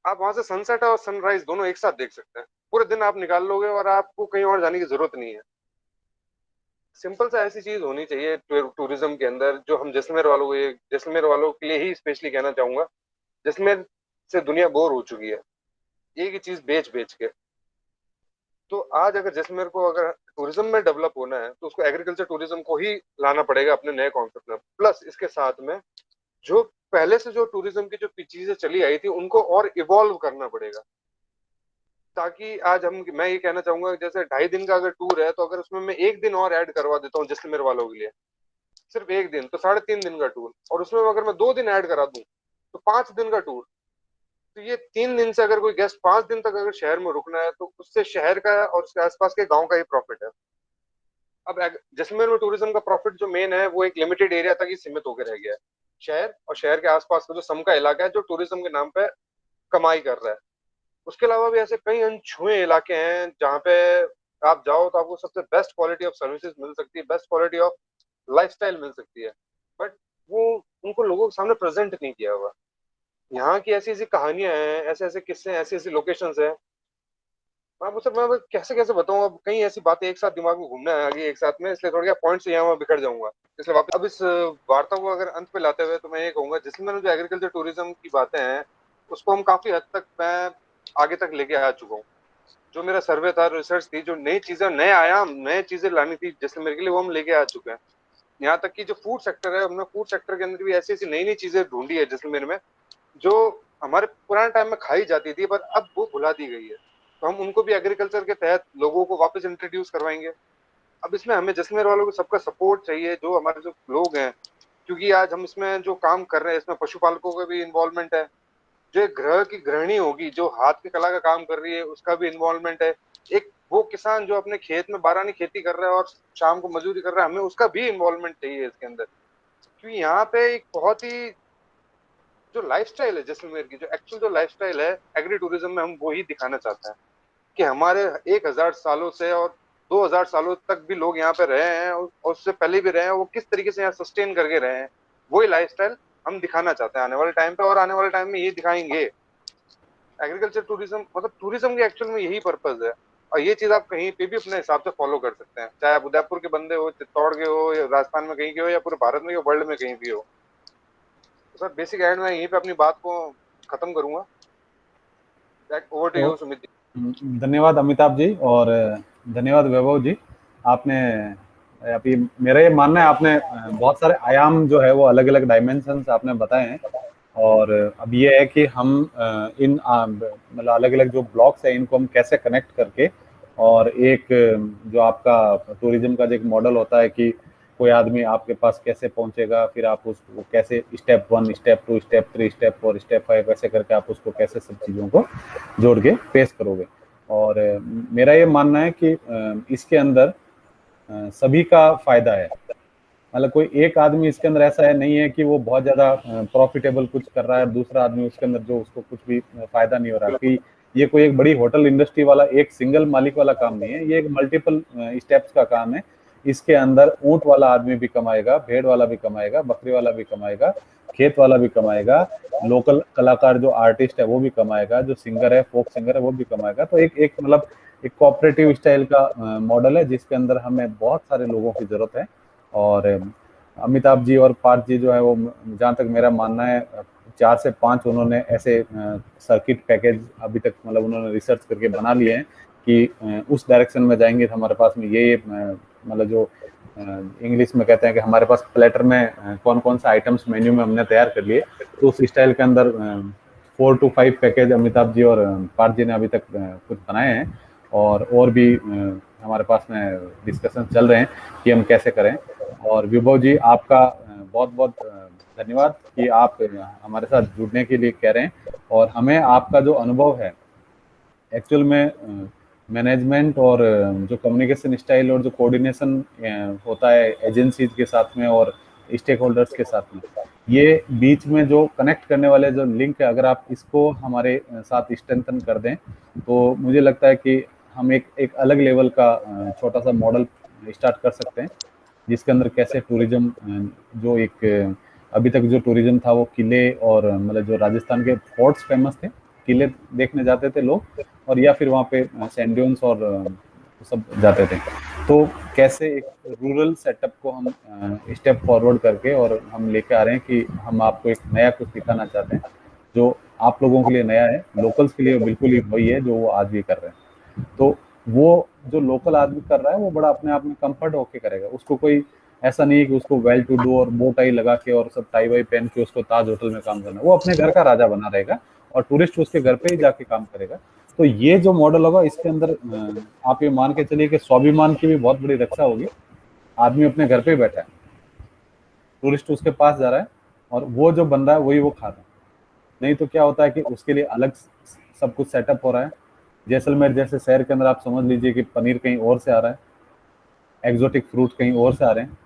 आप वहां से सनसेट और सनराइज दोनों एक साथ देख सकते हैं। पूरे दिन आप निकाल लोगे और आपको कहीं और जाने की जरूरत नहीं है। सिंपल सा ऐसी चीज होनी चाहिए टूरिज्म के अंदर, जो हम जैसलमेर वालों को, ये जैसलमेर वालों के लिए ही स्पेशली कहना चाहूंगा। जैसलमेर से दुनिया बोर हो चुकी है एक ही चीज बेच बेच के। तो आज अगर जैसलमेर को अगर टूरिज्म में डेवलप होना है तो उसको एग्रीकल्चर टूरिज्म को ही लाना पड़ेगा अपने नए कॉन्सेप्ट में। प्लस इसके साथ में जो पहले से जो टूरिज्म की जो चीजें चली आई थी उनको और इवॉल्व करना पड़ेगा, ताकि आज मैं ये कहना चाहूंगा जैसे 2.5 दिन का अगर टूर है तो अगर उसमें मैं 1 दिन और ऐड करवा देता हूँ जैसलमेर वालों के लिए, सिर्फ 1 दिन, तो 3.5 दिन का टूर, और उसमें अगर मैं 2 दिन ऐड करा दूं तो 5 दिन का टूर। तो ये 3 दिन से अगर कोई गेस्ट 5 दिन तक अगर शहर में रुकना है तो उससे शहर का और उसके आसपास के गांव का ही प्रॉफिट है। अब जैसलमेर में टूरिज्म का प्रॉफिट जो मेन है वो एक लिमिटेड एरिया तक ही सीमित होकर रह गया है। शहर और शहर के आसपास का जो सम का इलाका है जो टूरिज्म के नाम पे कमाई कर रहा है। उसके अलावा भी ऐसे कई अनछुए इलाके हैं जहाँ पे आप जाओ तो आपको सबसे बेस्ट क्वालिटी ऑफ सर्विसेज मिल सकती है, बेस्ट क्वालिटी ऑफ लाइफस्टाइल मिल सकती है, बट वो उनको लोगों के सामने प्रेजेंट नहीं किया हुआ। यहाँ की ऐसी ऐसी कहानियां हैं, ऐसे ऐसे किस्से, ऐसी ऐसी लोकेशंस हैं, मैं कैसे कैसे बताऊं। अब कई ऐसी बातें एक साथ दिमाग में घूमना है आगे एक साथ में, इसलिए थोड़ा पॉइंट्स यहाँ मैं बिखर जाऊंगा। इसलिए वापस अब इस वार्ता को अगर अंत पे लाते हुए तो मैं ये कहूंगा जिसमें जो एग्रीकल्चर टूरिज्म की बातें हैं उसको हम काफी हद तक मैं आगे तक लेके आ चुका हूँ। जो मेरा सर्वे था, रिसर्च थी, जो नई चीजें, नए आयाम, नए चीजें लानी थी जैसलमेर के लिए, वो हम लेके आ चुके हैं। यहाँ तक कि जो फूड सेक्टर है, हमने फूड सेक्टर के अंदर भी ऐसी ऐसी नई नई चीजें ढूंढी है जैसलमेर में जो हमारे पुराने टाइम में खाई जाती थी पर अब वो भुला दी गई है। तो हम उनको भी एग्रीकल्चर के तहत लोगों को वापस इंट्रोड्यूस करवाएंगे। अब इसमें हमें जैसलमेर वालों को सबका सपोर्ट चाहिए, जो हमारे जो लोग हैं, क्योंकि आज हम इसमें जो काम कर रहे हैं इसमें पशुपालकों का भी इन्वॉल्वमेंट है, जो एक गृह की गृहिणी होगी जो हाथ की कला का काम कर रही है उसका भी इन्वॉल्वमेंट है, एक वो किसान जो अपने खेत में बारानी खेती कर रहा है और शाम को मजदूरी कर रहा है, हमें उसका भी इन्वॉल्वमेंट चाहिए इसके अंदर। क्योंकि यहाँ पे एक बहुत ही जो लाइफस्टाइल है जैसलमेर की, जो एक्चुअल जो लाइफस्टाइल है एग्री टूरिज्म में, हम वो ही दिखाना चाहते हैं कि हमारे 1000 सालों से और 2000 सालों तक भी लोग यहाँ पे रहे हैं और उससे पहले भी रहे हैं, वो किस तरीके से यहाँ सस्टेन करके रहे हैं, वही लाइफस्टाइल हम दिखाना चाहते हैं आने वाले टाइम पे, और आने वाले टाइम में ये दिखाएंगे। एग्रीकल्चर टूरिज्म मतलब टूरिज्म के एक्चुअल में यही पर्पज है, और ये चीज आप कहीं पे भी अपने हिसाब से फॉलो कर सकते हैं, चाहे आप उदयपुर के बंदे हो, चित्तौड़ के हो, या राजस्थान में कहीं के हो, या पूरे भारत में, या वर्ल्ड में कहीं भी हो। तो सर बेसिक एंड में यहीं पे अपनी बात को खत्म करूंगा। Over to you Sumit ji. धन्यवाद अमिताभ जी, और धन्यवाद वैभव जी। आपने अभी मेरा ये मानना है आपने बहुत सारे आयाम जो है वो अलग अलग डायमेंशंस आपने बताए हैं, और अब ये है कि हम इन मतलब अलग अलग जो ब्लॉक्स है इनको हम कैसे कनेक्ट करके, और एक जो आपका टूरिज्म का जो एक मॉडल होता है कि कोई आदमी आपके पास कैसे पहुंचेगा, फिर आप उसको कैसे step 1, step 2, step 3, step 4, step 5 ऐसे करके आप उसको कैसे सब चीज़ों को जोड़ के पेश करोगे। और मेरा ये मानना है कि इसके अंदर सभी का फायदा है। मतलब कोई एक आदमी इसके अंदर ऐसा है नहीं है कि वो बहुत ज्यादा प्रॉफिटेबल कुछ कर रहा है, दूसरा आदमी उसके अंदर जो उसको कुछ भी फायदा नहीं हो रहा। कि ये कोई एक बड़ी होटल इंडस्ट्री वाला एक सिंगल मालिक वाला काम नहीं है, ये एक मल्टीपल स्टेप्स का काम है। इसके अंदर ऊंट वाला आदमी भी कमाएगा, भेड़ वाला भी कमाएगा, बकरी वाला भी कमाएगा, खेत वाला भी कमाएगा, लोकल कलाकार जो आर्टिस्ट है वो भी कमाएगा, जो सिंगर है, फोक सिंगर है वो भी कमाएगा। तो एक एक मतलब एक कोऑपरेटिव स्टाइल का मॉडल है जिसके अंदर हमें बहुत सारे लोगों की जरूरत है। और अमिताभ जी और पार्थ जी जो है वो, जहाँ तक मेरा मानना है, 4 से 5 उन्होंने ऐसे सर्किट पैकेज अभी तक मतलब उन्होंने रिसर्च करके बना लिए हैं कि उस डायरेक्शन में जाएंगे तो हमारे पास में ये मतलब जो इंग्लिश में कहते हैं कि हमारे पास प्लेटर में कौन कौन सा आइटम्स मेन्यू में हमने तैयार कर लिए। तो उस स्टाइल के अंदर 4 to 5 पैकेज अमिताभ जी और पार्थ जी ने अभी तक कुछ बनाए हैं, और भी हमारे पास में डिस्कशन चल रहे हैं कि हम कैसे करें। और विभव जी आपका बहुत बहुत धन्यवाद कि आप हमारे साथ जुड़ने के लिए कह रहे हैं, और हमें आपका जो अनुभव है एक्चुअल में मैनेजमेंट और जो कम्युनिकेशन स्टाइल और जो कोऑर्डिनेशन होता है एजेंसीज के साथ में और स्टेक होल्डर्स के साथ में, ये बीच में जो कनेक्ट करने वाले जो लिंक है, अगर आप इसको हमारे साथ स्ट्रेंथन कर दें तो मुझे लगता है कि हम एक अलग लेवल का छोटा सा मॉडल स्टार्ट कर सकते हैं, जिसके अंदर कैसे टूरिज्म जो एक अभी तक जो टूरिज्म था वो किले और मतलब जो राजस्थान के फोर्ट्स फेमस थे, किले देखने जाते थे लोग, और या फिर वहाँ पे सैंड ड्यून्स और सब जाते थे। तो कैसे एक रूरल सेटअप को हम स्टेप फॉरवर्ड करके और हम लेके आ रहे हैं कि हम आपको एक नया कुछ दिखाना चाहते हैं जो आप लोगों के लिए नया है, लोकल्स के लिए बिल्कुल ही वही है जो वो आज भी कर रहे हैं। तो वो जो लोकल आदमी कर रहा है वो बड़ा अपने आप में कंफर्ट होके करेगा। उसको कोई ऐसा नहीं है कि उसको वेल टू डू और बो टाई लगा के और सब टाई वाई पहन के उसको ताज होटल में काम करना। वो अपने घर का राजा बना रहेगा और टूरिस्ट उसके घर पे ही जाके काम करेगा। तो ये जो मॉडल होगा इसके अंदर आप ये मान के चलिए कि स्वाभिमान की भी बहुत बड़ी रक्षा होगी। आदमी अपने घर पे ही बैठा है, टूरिस्ट उसके पास जा रहा है और वो जो बन रहा है वही वो खा रहा है। नहीं तो क्या होता है कि उसके लिए अलग सब कुछ सेटअप हो रहा है। जैसलमेर जैसे शहर के अंदर आप समझ लीजिए कि पनीर कहीं और से आ रहा है, एक्सोटिक फ्रूट कहीं और से आ रहे हैं।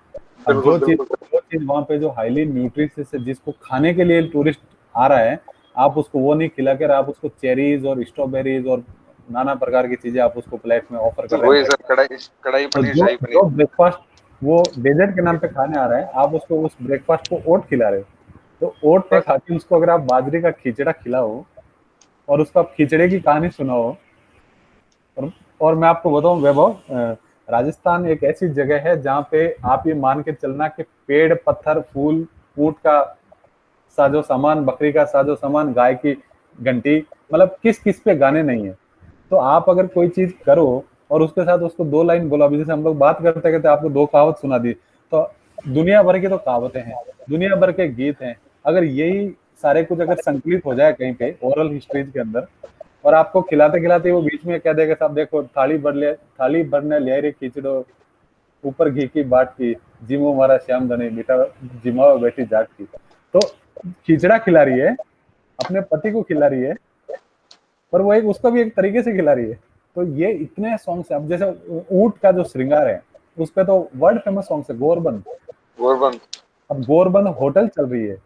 अब बिल्कुल बिल्कुल। जो चीज वहाँ पे जो हाईली न्यूट्रिशियस है, जिसको खाने के लिए टूरिस्ट आ रहा है, आप उसको वो नहीं खिला कर आप उसको चेरीज और स्ट्रॉबेरीज और नाना प्रकार की चीजें आप उसको प्लेट में ऑफर कर रहे वही हैं। सर, कढ़ाई कढ़ाई तो पनीर, जो शाही जो पनीर। ब्रेकफास्ट वो डेजर्ट के नाम पे खाने आ रहा है, आप उसको उस ब्रेकफास्ट को ओट खिला रहे हो। तो ओट पे बस खा के उसको अगर आप बाजरे का खिचड़ा खिलाओ और उसको आप खिचड़े की कहानी सुनाओ। और मैं आपको बताऊं वैभव, राजस्थान एक ऐसी जगह है जहाँ पे आप ये मान के चलना कि पेड़ पत्थर फूल ऊंट का साजो सामान, बकरी का साजो सामान, गाय की घंटी, मतलब किस किस पे गाने नहीं है। तो आप अगर कोई चीज करो और उसके साथ उसको दो लाइन बोला, अभी जैसे हम लोग बात करते करते आपको दो कहावत सुना दी, तो दुनिया भर की तो कहावतें हैं, दुनिया भर के गीत हैं। अगर यही सारे कुछ अगर संकलित हो जाए कहीं पे ओरल हिस्ट्रीज के अंदर, और आपको खिलाते खिलाते वो बीच में कह देगा साहब देखो थाली भरने ले रे खिचड़ो, ऊपर घी की बाट की, जिमो मारा श्याम धनी बेटा, जिमाओ बेटी जाट की। तो खिचड़ा खिला रही है, अपने पति को खिला रही है, पर वो एक उसको भी एक तरीके से खिला रही है। तो ये इतने सॉन्ग्स है। अब जैसे ऊंट का जो श्रृंगार है उस पे तो वर्ल्ड फेमस सॉन्ग्स है, गोरबंद। गोरबंद। अब गोरबंद होटल चल रही है,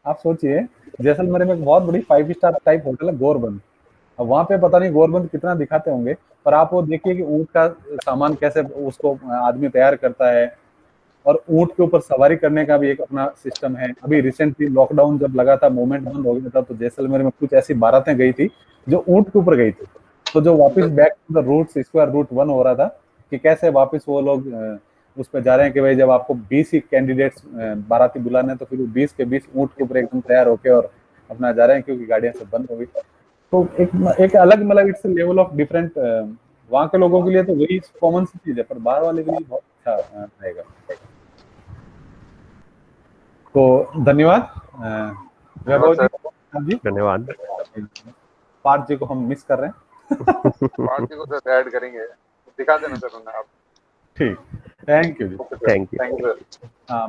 आप सोचिए जैसलमेर में एक बहुत बड़ी 5 स्टार टाइप होटल है गोरबंद। अब वहां पे पता नहीं गोरबंद कितना दिखाते होंगे, पर आप वो देखिए कि ऊंट का सामान कैसे उसको आदमी तैयार करता है, और ऊंट के ऊपर सवारी करने का भी एक अपना सिस्टम है। अभी रिसेंटली लॉकडाउन जब लगा था, मूवमेंट बंद हो गया था, तो जैसलमेर में कुछ ऐसी बारातें गई थी जो ऊंट के ऊपर गई थी। तो जो वापस back to the roots, square root one हो रहा था कि कैसे वापस वो लोग उस पर जा रहे हैं कि भाई जब आपको 20 ही कैंडिडेट्स बाराती बुलाने हैं तो फिर 20 के 20 ऊंट के ऊपर एकदम तैयार होके और अपना जा रहे हैं, क्योंकि गाड़ियां सब बंद हो गई। तो एक अलग मतलब इट्स लेवल ऑफ डिफरेंट। वहाँ के लोगों के लिए तो वही कॉमन सी चीज है, पर बाहर वाले के लिए बहुत अच्छा रहेगा। तो धन्यवाद वैभव जी। हाँ जी, धन्यवाद। पार्थ जी को हम मिस कर रहे हैं। पार्टी को सर ऐड करेंगे, दिखा देना सर उन्हें आप। ठीक, थैंक यू जी। Okay sir, thank you. Thank you sir. हाँ।